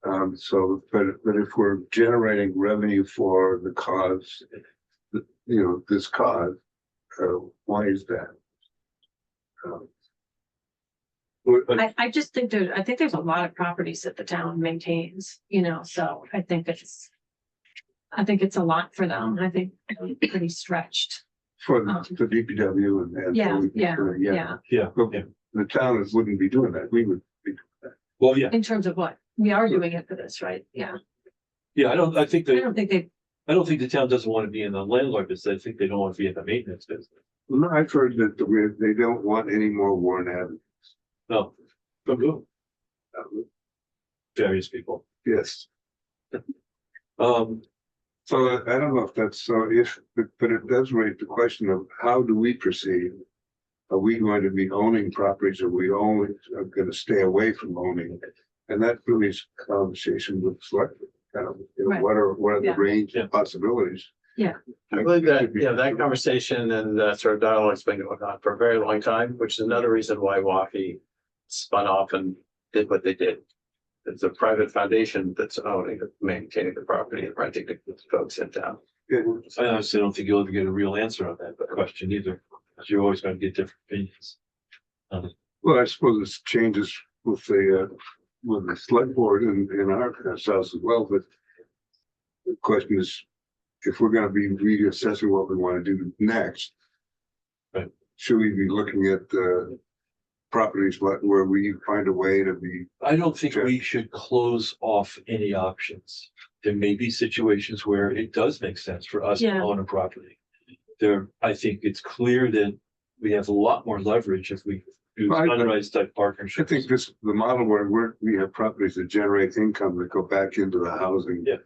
Speaker 6: But if we're generating revenue for the cause, this cause, why is that?
Speaker 5: I just think there's a lot of properties that the town maintains, so I think it's a lot for them. I think they're pretty stretched.
Speaker 6: For the DPW and.
Speaker 5: Yeah.
Speaker 6: But the town wouldn't be doing that. We would be.
Speaker 1: Well, yeah,
Speaker 5: In terms of what? We are doing it for this, right? Yeah.
Speaker 1: I don't think
Speaker 5: I don't think
Speaker 1: the town doesn't want to be in the landlord business. I think they don't want to be in the maintenance business.
Speaker 6: No, I've heard that they don't want any more Warren Avenue.
Speaker 1: No, from who? Various people.
Speaker 6: Yes.
Speaker 1: So
Speaker 6: I don't know if that's so, but it does raise the question of how do we proceed? Are we going to be owning properties? Are we only going to stay away from owning? And that really is a conversation with select,
Speaker 5: Right.
Speaker 6: what are the
Speaker 5: Yeah.
Speaker 6: range of possibilities?
Speaker 2: I believe that, that conversation and that sort of dialogue's been going on for a very long time, which is another reason why WAFI spun off and did what they did. It's a private foundation that's owning, maintaining the property and renting to folks in town.
Speaker 1: I honestly don't think you'll ever get a real answer on that question either, because you're always going to get different opinions.
Speaker 6: Well, I suppose it's changes with the select board and ourselves as well, but the question is, if we're gonna be reassessing what we want to do next.
Speaker 1: Right.
Speaker 6: Should we be looking at the properties where we find a way to be?
Speaker 1: I don't think
Speaker 6: Sure.
Speaker 1: we should close off any options. There may be situations where it does make sense for us to
Speaker 5: Yeah.
Speaker 1: own a property. I think it's clear that we have a lot more leverage if we do
Speaker 6: Right.
Speaker 1: sunrise type
Speaker 6: I
Speaker 1: partnerships.
Speaker 6: think the model where we have properties that generate income that go back into the housing
Speaker 1: Yeah.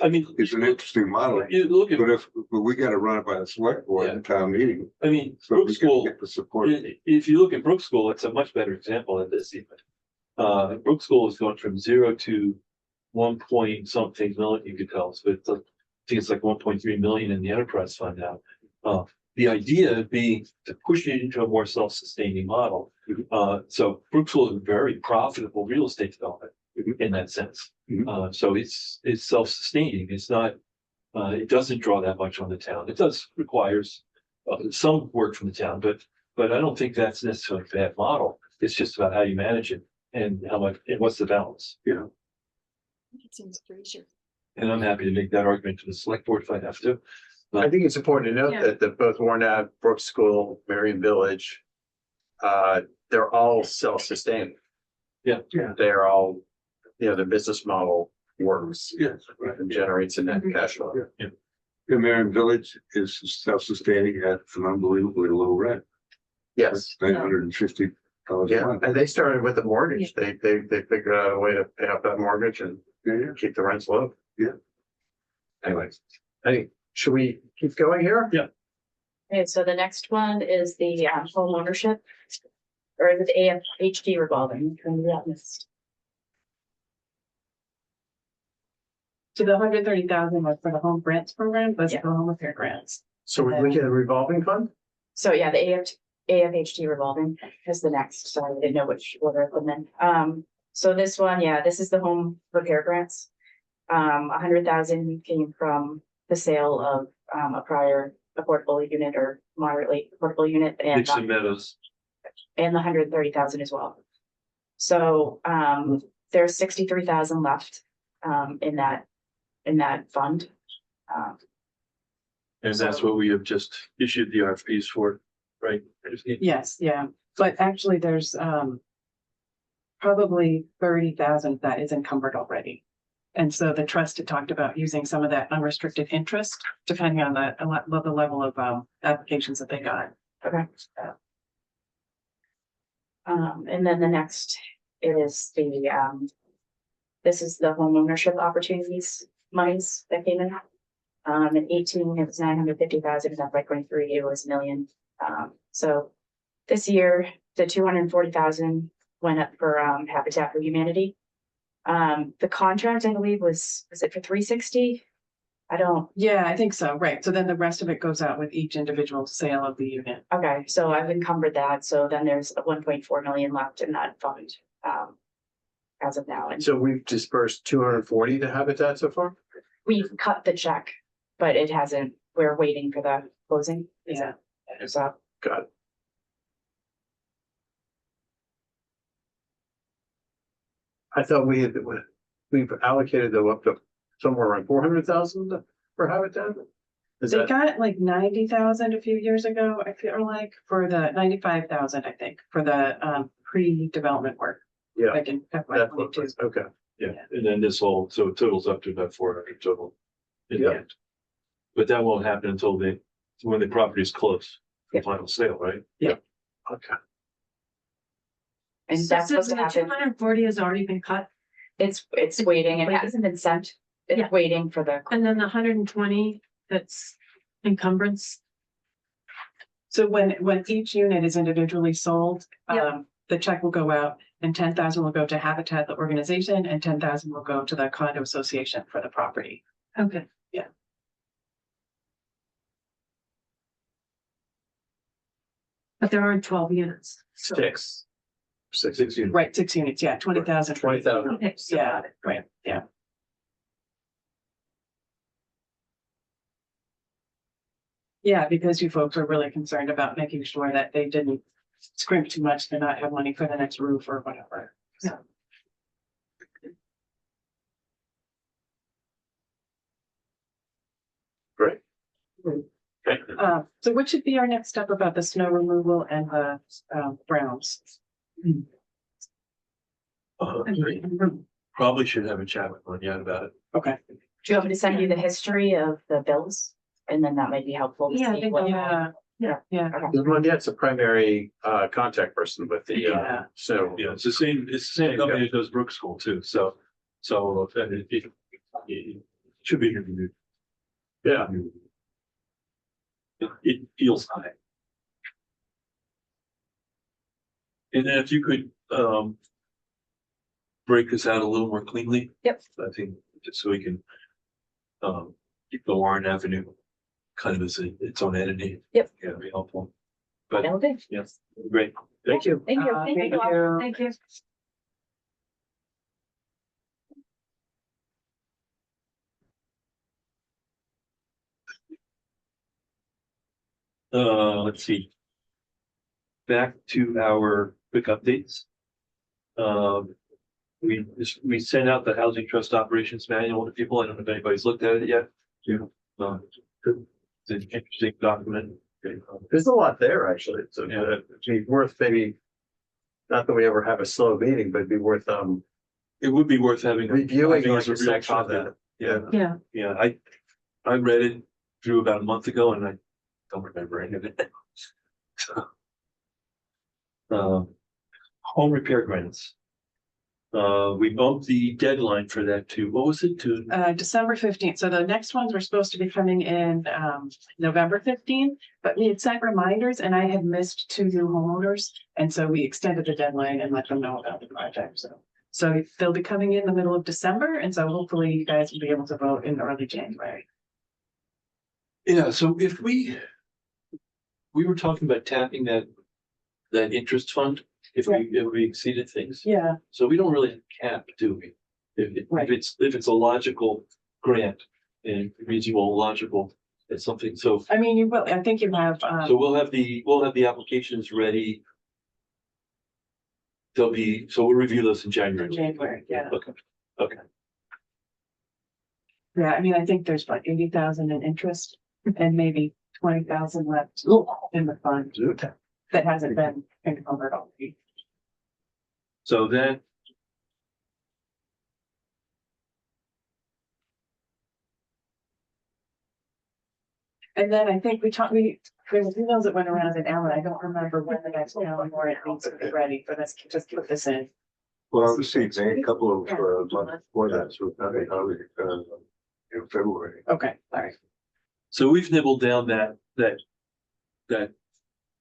Speaker 1: I mean,
Speaker 6: is an interesting model.
Speaker 1: you look at,
Speaker 6: But we gotta run it by the select board and town meeting.
Speaker 1: I mean,
Speaker 6: So
Speaker 1: Brook
Speaker 6: we can
Speaker 1: School,
Speaker 6: get the support.
Speaker 1: if you look at Brook School, it's a much better example of this even. Brook School is going from 0 to 1 point something million, you could tell us, but I think it's like 1.3 million in the enterprise fund now. The idea being to push it into a more self-sustaining model. So Brook School is a very profitable real estate development in that sense. So it's self-sustaining. It's not, it doesn't draw that much on the town. It does requires some work from the town, but I don't think that's necessarily a bad model. It's just about how you manage it. and how much, and what's the balance?
Speaker 6: Yeah.
Speaker 9: It seems pretty sure.
Speaker 1: And I'm happy to make that argument to the select board if I have to.
Speaker 2: I think it's important to note
Speaker 5: Yeah.
Speaker 2: that both Warren Ave, Brooks School, Marion Village, they're all self-sustaining.
Speaker 1: Yeah.
Speaker 2: They're all, the business model works
Speaker 6: Yes, right.
Speaker 2: and generates a net cash flow.
Speaker 6: The Marion Village is self-sustaining at an unbelievably low rent.
Speaker 2: Yes,
Speaker 6: $950 a
Speaker 2: yeah,
Speaker 6: month.
Speaker 2: and they started with a mortgage. They figured out a way to pay off that mortgage and
Speaker 6: Yeah,
Speaker 2: keep the rents low.
Speaker 6: Yeah.
Speaker 2: Anyways, should we keep going here?
Speaker 1: Yeah.
Speaker 10: Okay, so the next one is the home ownership. Or the AFHD revolving.
Speaker 8: So the 130,000 was for the home grants program, but
Speaker 10: Yeah.
Speaker 8: the home repair grants.
Speaker 2: So we look at a revolving fund?
Speaker 10: So yeah, the AFHD revolving is the next, sorry, I didn't know which order it was in. So this one, yeah, this is the home repair grants. 100,000 came from the sale of a prior affordable unit or moderately affordable unit and
Speaker 1: Dixon Meadows.
Speaker 10: the 130,000 as well. So there's 63,000 left in that fund.
Speaker 1: And that's what we have just issued the RFPs for, right?
Speaker 8: Yes, yeah, but actually there's probably 30,000 that is encumbered already. And so the trust had talked about using some of that unrestricted interest, depending on the level of applications that they got.
Speaker 10: Okay. And then the next is this is the home ownership opportunities monies that came in. In 18, it was 950,000, and by 23, it was $1 million. So this year, the 240,000 went up for Habitat for Humanity. The contract, I believe, was it for 360?
Speaker 8: Yeah, I think so, right. So then the rest of it goes out with each individual sale of the unit.
Speaker 10: Okay, so I've encumbered that. So then there's 1.4 million left in that fund as of now. And
Speaker 2: So we've dispersed 240 to Habitat so far?
Speaker 10: we've cut the check, but it hasn't, we're waiting for the closing.
Speaker 8: Yeah.
Speaker 10: So,
Speaker 2: Got it. I thought we've allocated them up to somewhere around 400,000 for Habitat? Is
Speaker 8: They
Speaker 2: that,
Speaker 8: got like 90,000 a few years ago, I feel like, for the 95,000, I think, for the pre-development work.
Speaker 2: yeah,
Speaker 8: Like in FY
Speaker 2: that's
Speaker 8: 22.
Speaker 2: okay.
Speaker 1: Yeah, and then this whole, so it totals up to about 400 total. In the
Speaker 2: Yeah.
Speaker 1: end. But that won't happen until when the property is close, for final sale, right?
Speaker 2: Okay.
Speaker 10: and
Speaker 5: So
Speaker 10: that's supposed to
Speaker 5: the
Speaker 10: happen.
Speaker 5: 240 has already been cut,
Speaker 10: It's waiting. It hasn't been sent. It's
Speaker 5: Yeah.
Speaker 10: waiting for the,
Speaker 5: and then the 120 that's encumbrance.
Speaker 8: So when each unit is individually sold,
Speaker 5: Yep.
Speaker 8: the check will go out and 10,000 will go to Habitat, the organization, and 10,000 will go to the condo association for the property.
Speaker 5: Okay.
Speaker 8: Yeah.
Speaker 5: But there aren't 12 units. So-
Speaker 2: Six.
Speaker 1: Six units.
Speaker 8: Right, 6 units, yeah, 20,000.
Speaker 2: 20,000.
Speaker 5: Okay, so
Speaker 8: Yeah, right, yeah. Yeah, because you folks are really concerned about making sure that they didn't scrimp too much to not have money for the next roof or whatever. So,
Speaker 2: Great. Okay.
Speaker 8: so what should be our next step about the snow removal and the browns?
Speaker 1: Probably should have a chat with Lynette about it.
Speaker 8: Okay.
Speaker 10: do you want me to send you the history of the bills? And then that might be helpful. to
Speaker 5: Yeah, I
Speaker 10: see
Speaker 5: think
Speaker 10: what-
Speaker 8: Yeah, yeah.
Speaker 2: Lynette's a primary contact person with the
Speaker 8: Yeah.
Speaker 2: so
Speaker 1: Yeah, it's the same company that does Brook School too, so it should be interviewed.
Speaker 2: yeah.
Speaker 1: It feels high. And then if you could, break this out a little more cleanly.
Speaker 10: Yep.
Speaker 1: I think, just so we can, keep the Warren Avenue kind of as its own entity.
Speaker 10: Yep.
Speaker 1: Yeah, it'd be helpful. But,
Speaker 10: Okay,
Speaker 1: yes, great.
Speaker 2: Thank you.
Speaker 10: thank you.
Speaker 8: Thank you.
Speaker 5: Thank you.
Speaker 1: Let's see. Back to our quick updates. We sent out the Housing Trust Operations Manual to people. I don't know if anybody's looked at it yet.
Speaker 6: Yeah.
Speaker 1: It's an interesting document.
Speaker 2: There's a lot there, actually. So
Speaker 1: Yeah.
Speaker 2: it'd be worth maybe, not that we ever have a slow meeting, but it'd be worth,
Speaker 1: It would be worth having.
Speaker 2: reviewing
Speaker 1: having
Speaker 2: like
Speaker 1: as a
Speaker 2: a
Speaker 1: real
Speaker 2: section of
Speaker 1: copy.
Speaker 2: that.
Speaker 1: Yeah,
Speaker 5: Yeah,
Speaker 1: yeah, I read it through about a month ago and I don't remember any of it. Home repair grants. We bumped the deadline for that to, what was it, to?
Speaker 8: December 15th. So the next ones were supposed to be coming in, November 15th, but we had sent reminders and I had missed 2 new homeowners. And so we extended the deadline and let them know about the project. So they'll be coming in the middle of December. And so hopefully you guys will be able to vote in early January.
Speaker 1: Yeah, so if we were talking about tapping that interest fund, if we exceeded things.
Speaker 8: Yeah.
Speaker 1: So we don't really have a cap, do we?
Speaker 8: Right.
Speaker 1: If it's a logical grant and reasonable, logical, it's something, so.
Speaker 8: I mean, you will, I think you have,
Speaker 1: So we'll have the applications ready. So we'll review those in January.
Speaker 8: yeah.
Speaker 1: Okay.
Speaker 8: Yeah, I mean, I think there's like 80,000 in interest and maybe 20,000 left in the fund that hasn't been encumbered already.
Speaker 1: So then.
Speaker 8: And then I think there was emails that went around in Allen. I don't remember when the next town warrant needs to be ready, but let's just put this in.
Speaker 6: Well, obviously, a couple of months before that, so probably in February.
Speaker 8: Okay, all right.
Speaker 1: So we've nibbled down that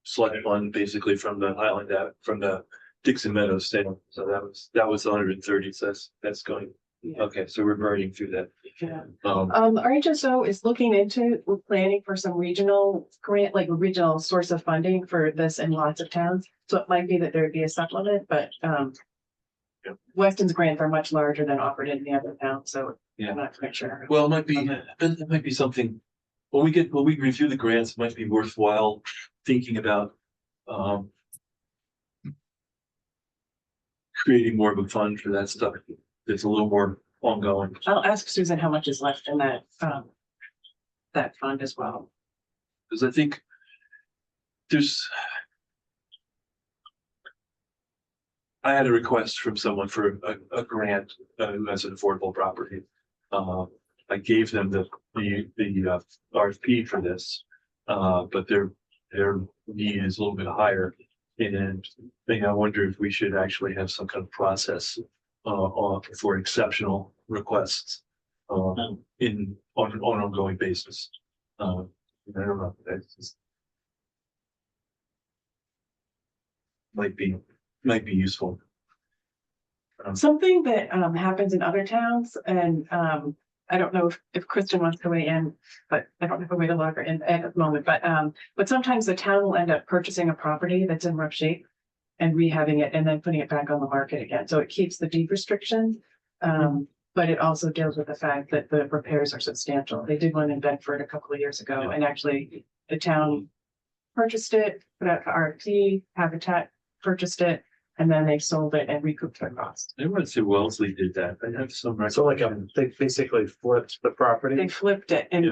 Speaker 1: sludge fund basically from the Highland, from the Dixon Meadows sale. So that was 130. So that's going,
Speaker 8: Yeah.
Speaker 1: okay, so we're burning through that.
Speaker 8: Yeah.
Speaker 1: Um,
Speaker 8: Our HSO is looking into, we're planning for some regional grant, like a regional source of funding for this in lots of towns. So it might be that there'd be a supplement, but
Speaker 1: Yeah.
Speaker 8: Weston's grants are much larger than offered in the other towns, so
Speaker 1: Yeah.
Speaker 8: I'm not quite sure.
Speaker 1: well, it might be something, when we review the grants, it might be worthwhile thinking about, creating more of a fund for that stuff. That's a little more ongoing.
Speaker 8: I'll ask Susan how much is left in that fund as well.
Speaker 1: Because I think I had a request from someone for a grant, as an affordable property. I gave them the RFP for this, but their need is a little bit higher. And I wonder if we should actually have some kind of process, for exceptional requests, on an ongoing basis. I don't know, that's just. Might be useful.
Speaker 8: Something that happens in other towns, and I don't know if Kristen wants to weigh in, but I don't have a way to log her in at the moment, but sometimes the town will end up purchasing a property that's in rough shape and rehabbing it and then putting it back on the market again. So it keeps the deed restriction. But it also deals with the fact that the repairs are substantial. They did one in Bedford a couple of years ago, and actually the town purchased it, put out the RFP, Habitat purchased it, and then they sold it and recouped their cost.
Speaker 1: I want to say Wellesley did that. I have some.
Speaker 2: So like, they basically flipped the property.
Speaker 8: They flipped it and,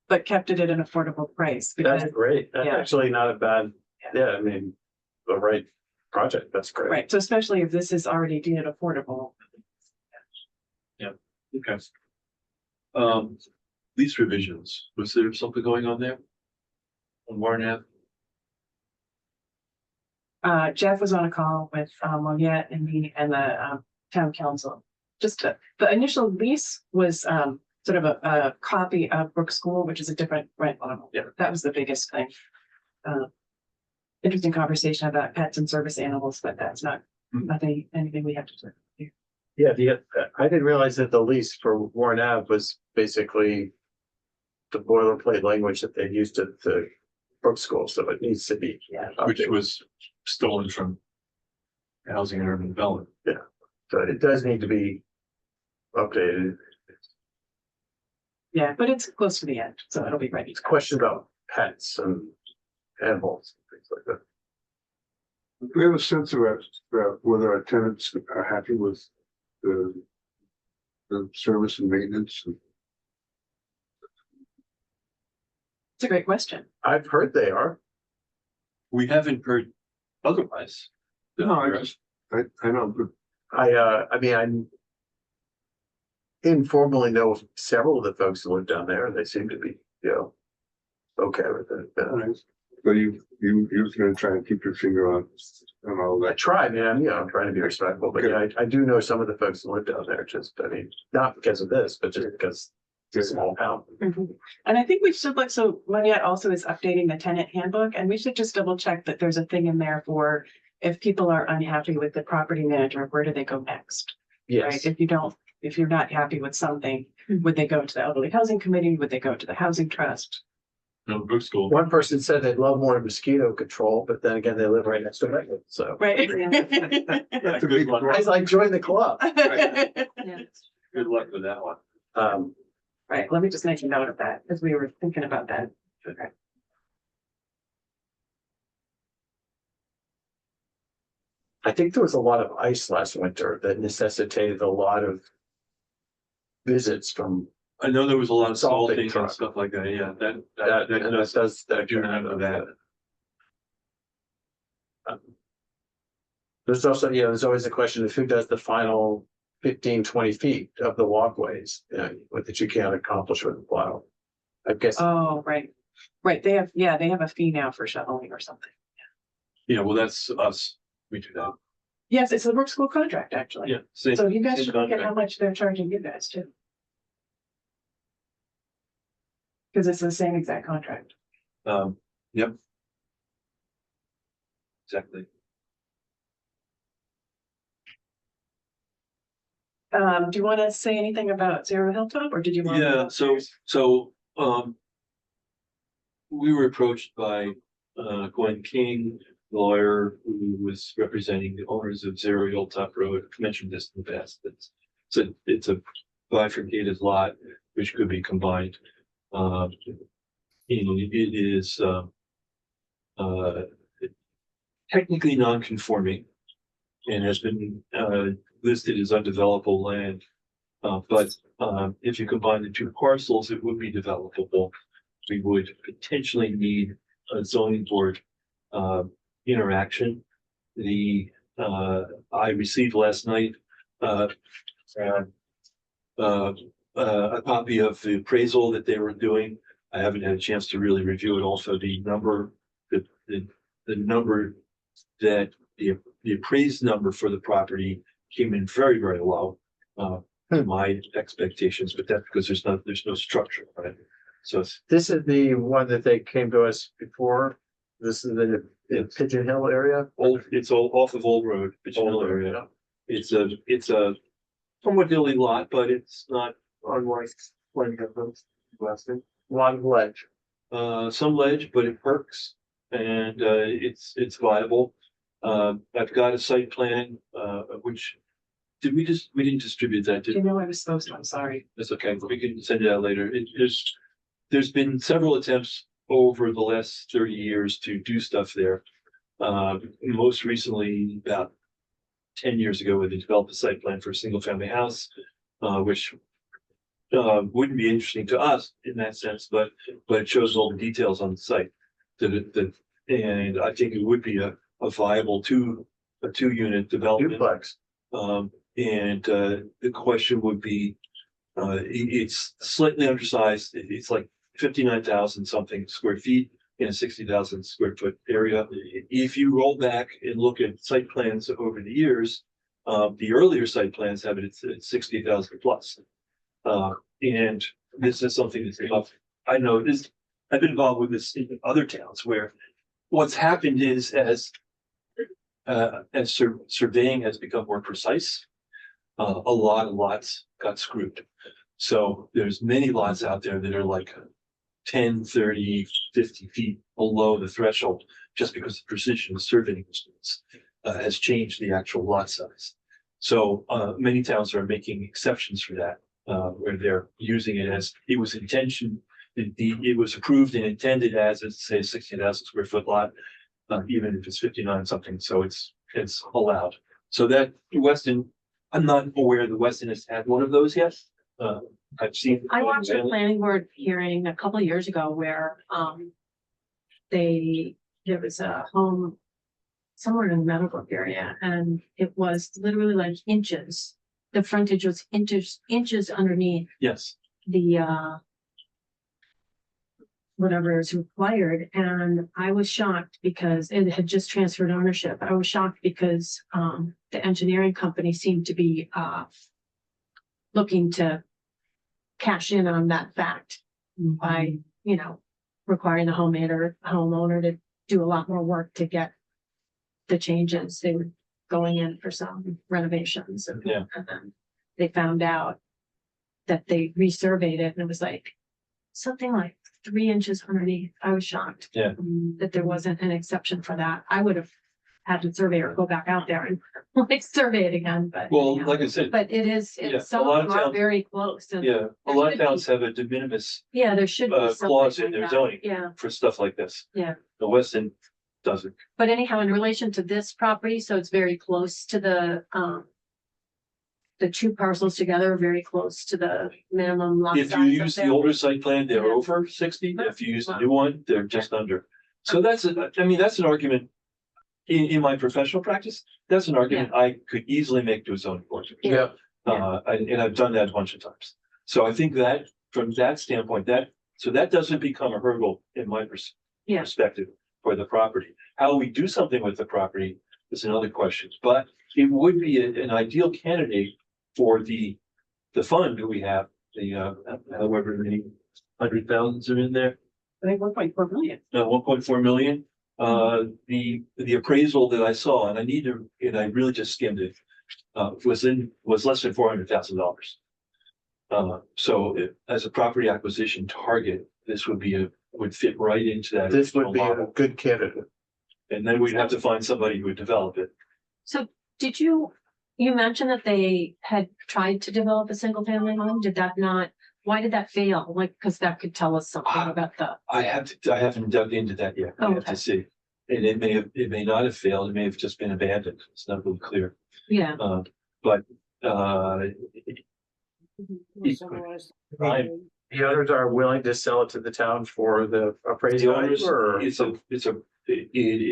Speaker 8: but kept it at an affordable price.
Speaker 2: That's
Speaker 8: because
Speaker 2: great. That's
Speaker 8: yeah.
Speaker 2: actually not a bad, I mean, the right project. That's great.
Speaker 8: Right, so especially if this is already deemed affordable.
Speaker 1: Okay. Lease revisions, was there something going on there? On Warren Ave?
Speaker 8: Jeff was on a call with Monette and me and the town council. Just the initial lease was sort of a copy of Brook School, which is a different rent model.
Speaker 1: Yeah.
Speaker 8: That was the biggest thing. Interesting conversation about pets and service animals, but that's not anything we have to do.
Speaker 2: Yeah, I didn't realize that the lease for Warren Ave was basically the boilerplate language that they used at the Brook School, so it needs to be.
Speaker 1: Which was stolen from Housing and Urban Development.
Speaker 2: So it does need to be updated.
Speaker 8: Yeah, but it's close to the end, so it'll be ready.
Speaker 2: It's a question about pets and animals, and things like that.
Speaker 6: Do we have a sense about whether our tenants are happy with the service and maintenance?
Speaker 8: It's a great question.
Speaker 2: I've heard they are.
Speaker 1: We haven't heard otherwise.
Speaker 6: No, I know, but
Speaker 2: I mean, I informally know several of the folks who live down there, and they seem to be, okay with it.
Speaker 6: so you're gonna try and keep your finger on all
Speaker 2: I
Speaker 6: that.
Speaker 2: try, man, I'm trying to be respectful, but yeah, I do know some of the folks who live down there, I mean, not because of this, but just because it's a small town.
Speaker 8: And I think we should look, so Moneyette also is updating the tenant handbook, and we should just double check that there's a thing in there for if people are unhappy with the property manager, where do they go next? Right?
Speaker 2: Yes,
Speaker 8: If you're not happy with something, would they go to the elderly housing committee? Would they go to the housing trust?
Speaker 1: No, Brooks School.
Speaker 2: one person said they'd love more mosquito control, but then again, they live right next to it, so.
Speaker 8: Right.
Speaker 1: That's a good one.
Speaker 2: I was like, join the club.
Speaker 3: Yeah.
Speaker 1: Good luck with that one.
Speaker 8: Right, let me just make a note of that, because we were thinking about that. Okay.
Speaker 2: I think there was a lot of ice last winter that necessitated a lot of visits from
Speaker 1: I know there was a lot of
Speaker 2: Salting
Speaker 1: salting
Speaker 2: truck.
Speaker 1: and stuff like that, yeah,
Speaker 2: that
Speaker 1: I do remember that.
Speaker 2: There's also, there's always a question of who does the final 15-20 feet of the walkways, that you can't accomplish with a plow. I guess,
Speaker 8: Oh, right. Right, they have a fee now for shoveling or something.
Speaker 1: Yeah, well, that's us, we do that,
Speaker 8: Yes, it's the Brook School contract, actually.
Speaker 1: yeah. Same-
Speaker 8: So you guys
Speaker 1: same
Speaker 8: should look at
Speaker 1: contract.
Speaker 8: how much they're charging you guys too. Because it's the same exact contract.
Speaker 1: Yep. Exactly.
Speaker 8: Do you want to say anything about Zero Hilltop, or did you want? to-
Speaker 1: Yeah, we were approached by Gwen King, the lawyer who was representing the owners of Zero Hilltop Road. I've mentioned this in the past. It's a bifurcated lot which could be combined. It is technically non-conforming and has been listed as undevelopable land. But if you combine the two parcels, it would be developable. We would potentially need a zoning board interaction. I received last night a copy of the appraisal that they were doing. I haven't had a chance to really review it. Also, the number that the appraised number for the property came in very, very low. My expectations, but that's because there's no structure, right? So
Speaker 2: this is the one that they came to us before. This is the Pigeon Hill area.
Speaker 1: it's all off of Old Road, Pigeon Hill area. It's a somewhat hilly lot, but it's not unlike plenty of those western.
Speaker 2: One ledge.
Speaker 1: Some ledge, but it perks and it's viable. I've got a site plan, which we didn't distribute that,
Speaker 8: Do
Speaker 1: did
Speaker 8: you know I was supposed to? I'm sorry.
Speaker 1: That's okay, we can send it out later. There's been several attempts over the last 30 years to do stuff there. Most recently, about 10 years ago, they developed a site plan for a single family house, which wouldn't be interesting to us in that sense, but it shows all the details on the site. And I think it would be a viable a two unit development.
Speaker 2: Duplex.
Speaker 1: And the question would be, it's slightly undersized. It's like 59,000 something square feet in a 60,000 square foot area. If you roll back and look at site plans over the years, the earlier site plans have it at 60,000 plus. And this is something that's tough. I know this, I've been involved with this in other towns where what's happened is as surveying has become more precise, a lot of lots got screwed. So there's many lots out there that are like 10, 30, 50 feet below the threshold, just because the precision of surveying has changed the actual lot size. So many towns are making exceptions for that, where they're using it as it was intention. It was approved and intended as, say, a 60,000 square foot lot. even if it's 59 something, so it's allowed. So that Weston, I'm not aware that Weston has had one of those yet. I've seen.
Speaker 5: I watched a planning board hearing a couple of years ago where, there was a home somewhere in the Meadowbrook area, and it was literally like inches. The frontage was inches underneath
Speaker 1: Yes,
Speaker 5: the, whatever is required, and I was shocked because it had just transferred ownership. I was shocked because, the engineering company seemed to be, looking to cash in on that fact by, requiring the homeowner to do a lot more work to get the changes. They were going in for some renovations and
Speaker 1: Yeah.
Speaker 5: and then they found out that they resurveyed it and it was like something like 3 inches underneath. I was shocked.
Speaker 1: Yeah.
Speaker 5: That there wasn't an exception for that. I would have had the surveyor go back out there and like survey it again, but.
Speaker 1: well,
Speaker 5: anyhow.
Speaker 1: like I said,
Speaker 5: But it is,
Speaker 1: Yeah,
Speaker 5: it's, some
Speaker 1: a lot
Speaker 5: of
Speaker 1: of
Speaker 5: them are
Speaker 1: towns-
Speaker 5: very close. And
Speaker 1: yeah, a lot of towns have a de minimis
Speaker 5: yeah, there should be something
Speaker 1: clause in
Speaker 5: like
Speaker 1: their
Speaker 5: that.
Speaker 1: zoning
Speaker 5: Yeah,
Speaker 1: for stuff like this.
Speaker 5: yeah.
Speaker 1: The Weston doesn't.
Speaker 5: But anyhow, in relation to this property, so it's very close to the two parcels together, are very close to the minimum lot
Speaker 1: If you
Speaker 5: size up
Speaker 1: use the
Speaker 5: there.
Speaker 1: older site plan, they're
Speaker 5: Yeah.
Speaker 1: over 60. If you use the new one, they're just under. So that's, that's an argument. In my professional practice, that's an argument I could easily make to a zoning board.
Speaker 2: Yeah.
Speaker 1: And I've done that a bunch of times. So I think that from that standpoint, that doesn't become a hurdle in my
Speaker 5: Yeah.
Speaker 1: perspective for the property. How we do something with the property is another question, but it would be an ideal candidate for the fund that we have, however many 100,000s are in there.
Speaker 8: I think 1.4 million.
Speaker 1: No, 1.4 million. The appraisal that I saw, and I really just skimmed it, was less than $400,000. So as a property acquisition target, this would fit right into that.
Speaker 2: This would be a
Speaker 1: model.
Speaker 2: good candidate.
Speaker 1: And then we'd have to find somebody who would develop it.
Speaker 5: So did you mentioned that they had tried to develop a single family home? Did that not, why did that fail? Like, because that could tell us something about the,
Speaker 1: I haven't dug into that yet. I have
Speaker 5: Okay.
Speaker 1: to see. And it may not have failed. It may have just been abandoned. It's not really clear.
Speaker 5: yeah.
Speaker 1: But
Speaker 2: The others are willing to sell it to the town for the appraised
Speaker 1: the
Speaker 2: value
Speaker 1: owners,
Speaker 2: or?
Speaker 1: it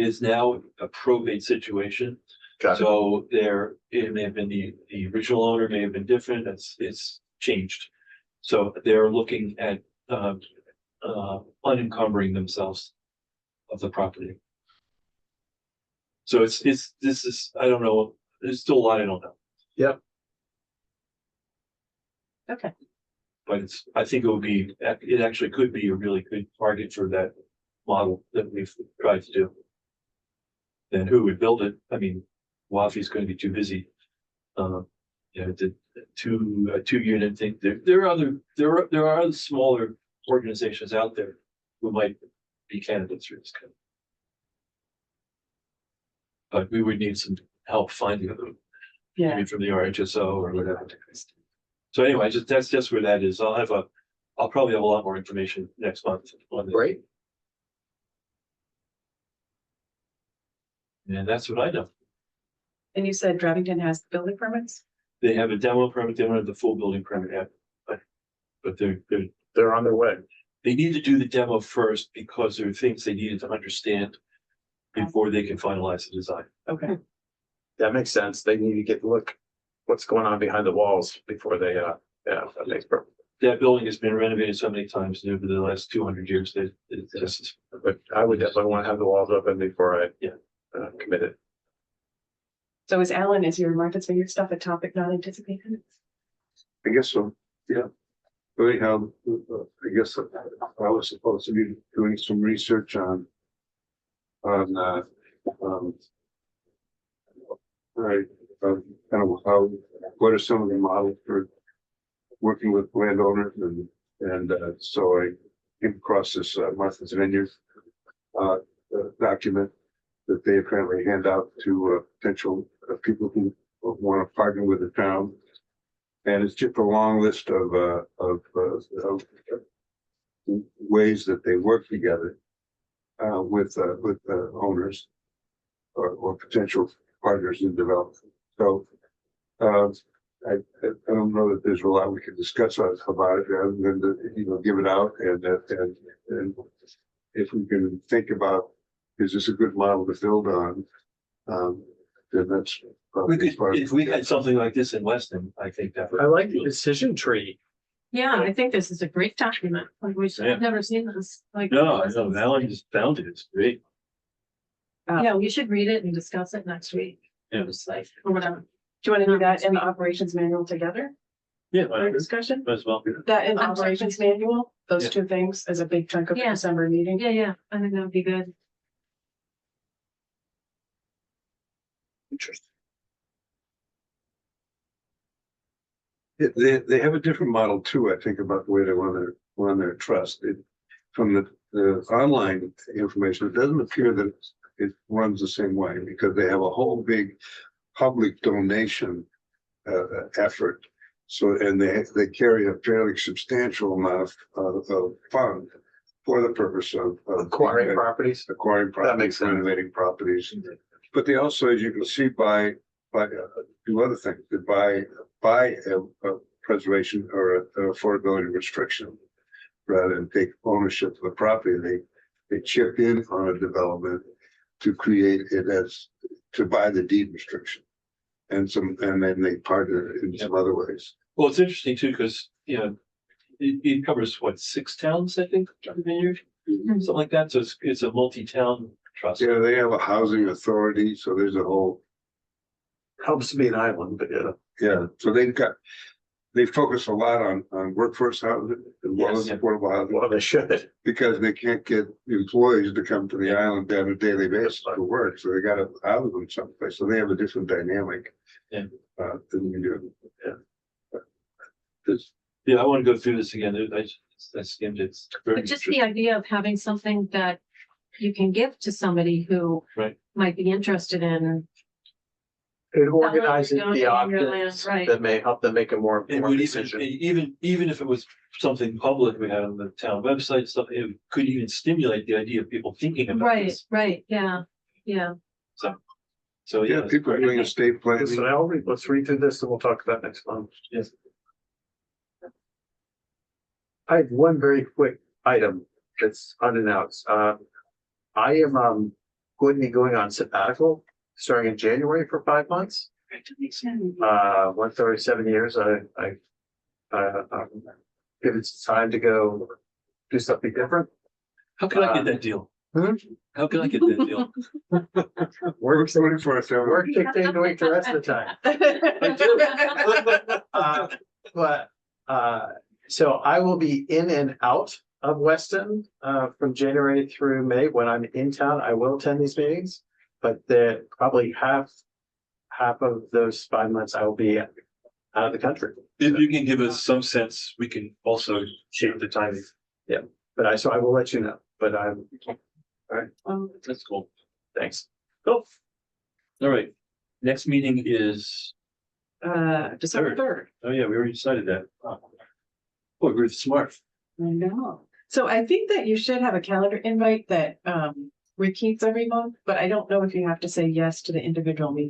Speaker 1: is now a probate situation.
Speaker 2: Got it.
Speaker 1: So it may have been the original owner may have been different. It's changed. So they're looking at unencumbering themselves of the property. So this is, I don't know, there's still a lot I don't know.
Speaker 2: Yep.
Speaker 5: Okay.
Speaker 1: But I think it actually could be a really good target for that model that we've tried to do. And who would build it? I mean, Wafi's going to be too busy. The two unit thing. There are other smaller organizations out there who might be candidates for this kind. But we would need some help finding them.
Speaker 8: Yeah.
Speaker 1: Maybe from the RHSO or whatever. So anyway, that's just where that is. I'll probably have a lot more information next month on this.
Speaker 2: Great.
Speaker 1: And that's what I know.
Speaker 8: And you said Dravington has building permits?
Speaker 1: They have a demo permit, they don't have the full building permit yet. But
Speaker 2: They're on their way.
Speaker 1: they need to do the demo first because there are things they needed to understand before they can finalize the design.
Speaker 8: Okay.
Speaker 2: That makes sense. They need to get look what's going on behind the walls before they, yeah, that makes perfect.
Speaker 1: That building has been renovated so many times over the last 200 years that it's just,
Speaker 2: But I would definitely want to have the walls open before I
Speaker 1: Yeah.
Speaker 2: Commit it.
Speaker 8: So is your markets vineyard stuff a topic not anticipated?
Speaker 6: I guess so, yeah. But anyhow, I guess I was supposed to be doing some research on kind of what are some of the models for working with landowners and so I came across this Martha's Vineyard document that they apparently hand out to potential people who want to partner with the town. And it's just a long list of ways that they work together. with the owners or potential partners in development. So, I don't know that there's a lot we can discuss about it other than to, give it out and if we can think about, is this a good model to build on? Then that's.
Speaker 1: We
Speaker 6: probably
Speaker 1: could,
Speaker 6: part of
Speaker 1: if we
Speaker 6: it.
Speaker 1: had something like this in Weston, I think that would.
Speaker 2: I like the decision tree.
Speaker 5: Yeah, I think this is a great document. Like we should, I've never seen this. Like.
Speaker 1: No, I know, Alan just found it, it's great.
Speaker 5: Yeah, we should read it and discuss it next week.
Speaker 1: Yeah.
Speaker 5: Just like, or whatever.
Speaker 8: Do you want to do that in the operations manual together,
Speaker 1: Yeah,
Speaker 8: for discussion?
Speaker 1: as well.
Speaker 8: That in
Speaker 5: I'm sorry.
Speaker 8: operations manual, those
Speaker 1: Yeah.
Speaker 8: two things as a big chunk of the
Speaker 5: Yeah.
Speaker 8: December meeting?
Speaker 5: Yeah, I think that would be good.
Speaker 6: Interesting. They have a different model too, I think, about the way they run their trust. From the online information, it doesn't appear that it runs the same way because they have a whole big public donation effort. So, and they carry a fairly substantial amount of fund for the purpose of
Speaker 2: Acquiring properties.
Speaker 6: acquiring
Speaker 2: That makes
Speaker 6: properties,
Speaker 2: sense.
Speaker 6: renovating properties. But they also, as you can see, do other things, they buy a preservation or an affordability restriction. Rather than take ownership of the property, they chip in on a development to create it to buy the deed restriction. And then they partner in some other ways.
Speaker 1: Well, it's interesting too, because, it covers what, 6 towns, I think, Vineyard, something like that, so it's a multi-town trust.
Speaker 6: Yeah, they have a housing authority, so there's a whole,
Speaker 2: Helps to be an island, but yeah.
Speaker 6: so they focus a lot on workforce housing as well as
Speaker 1: Yes.
Speaker 6: affordable housing.
Speaker 2: Well, they should.
Speaker 6: Because they can't get employees to come to the island on a daily basis for work, so they gotta house them someplace, so they have a different dynamic.
Speaker 1: Yeah.
Speaker 6: Than we do.
Speaker 1: Yeah, I want to go through this again, I skimmed it. It's very
Speaker 5: But just the idea of having something that you can give to somebody who
Speaker 1: Right.
Speaker 5: might be interested in.
Speaker 2: It organizes
Speaker 5: Down
Speaker 2: the
Speaker 5: in your
Speaker 2: options
Speaker 5: land, right.
Speaker 2: that may help them make a more
Speaker 1: It
Speaker 2: informed
Speaker 1: would
Speaker 2: decision.
Speaker 1: even if it was something public, we had on the town website, stuff, it could even stimulate the idea of people thinking about
Speaker 5: Right,
Speaker 1: this.
Speaker 5: right, yeah.
Speaker 1: So,
Speaker 6: Yeah, people are doing estate
Speaker 2: Listen,
Speaker 6: planning.
Speaker 2: let's read through this and we'll talk about next month.
Speaker 1: Yes.
Speaker 2: I have one very quick item that's unannounced. I am going to be going on sabbatical starting in January for 5 months. 137 years. I give it some time to go do something different.
Speaker 1: How can I get that deal?
Speaker 2: Hmm?
Speaker 1: How can I get that deal?
Speaker 2: Work,
Speaker 6: 24/7.
Speaker 2: work 6 days a week the rest of the time. So I will be in and out of Weston from January through May. When I'm in town, I will attend these meetings, but the probably half of those 5 months I will be out of the country.
Speaker 1: If you can give us some sense, we can also shape the timing.
Speaker 2: But I will let you know. But
Speaker 1: That's cool.
Speaker 2: thanks.
Speaker 1: Cool. All right, next meeting is,
Speaker 8: December 3rd.
Speaker 1: oh yeah, we already decided that. Boy, we're smart.
Speaker 8: I know. So I think that you should have a calendar invite that repeats every month, but I don't know if you have to say yes to the individual meetings.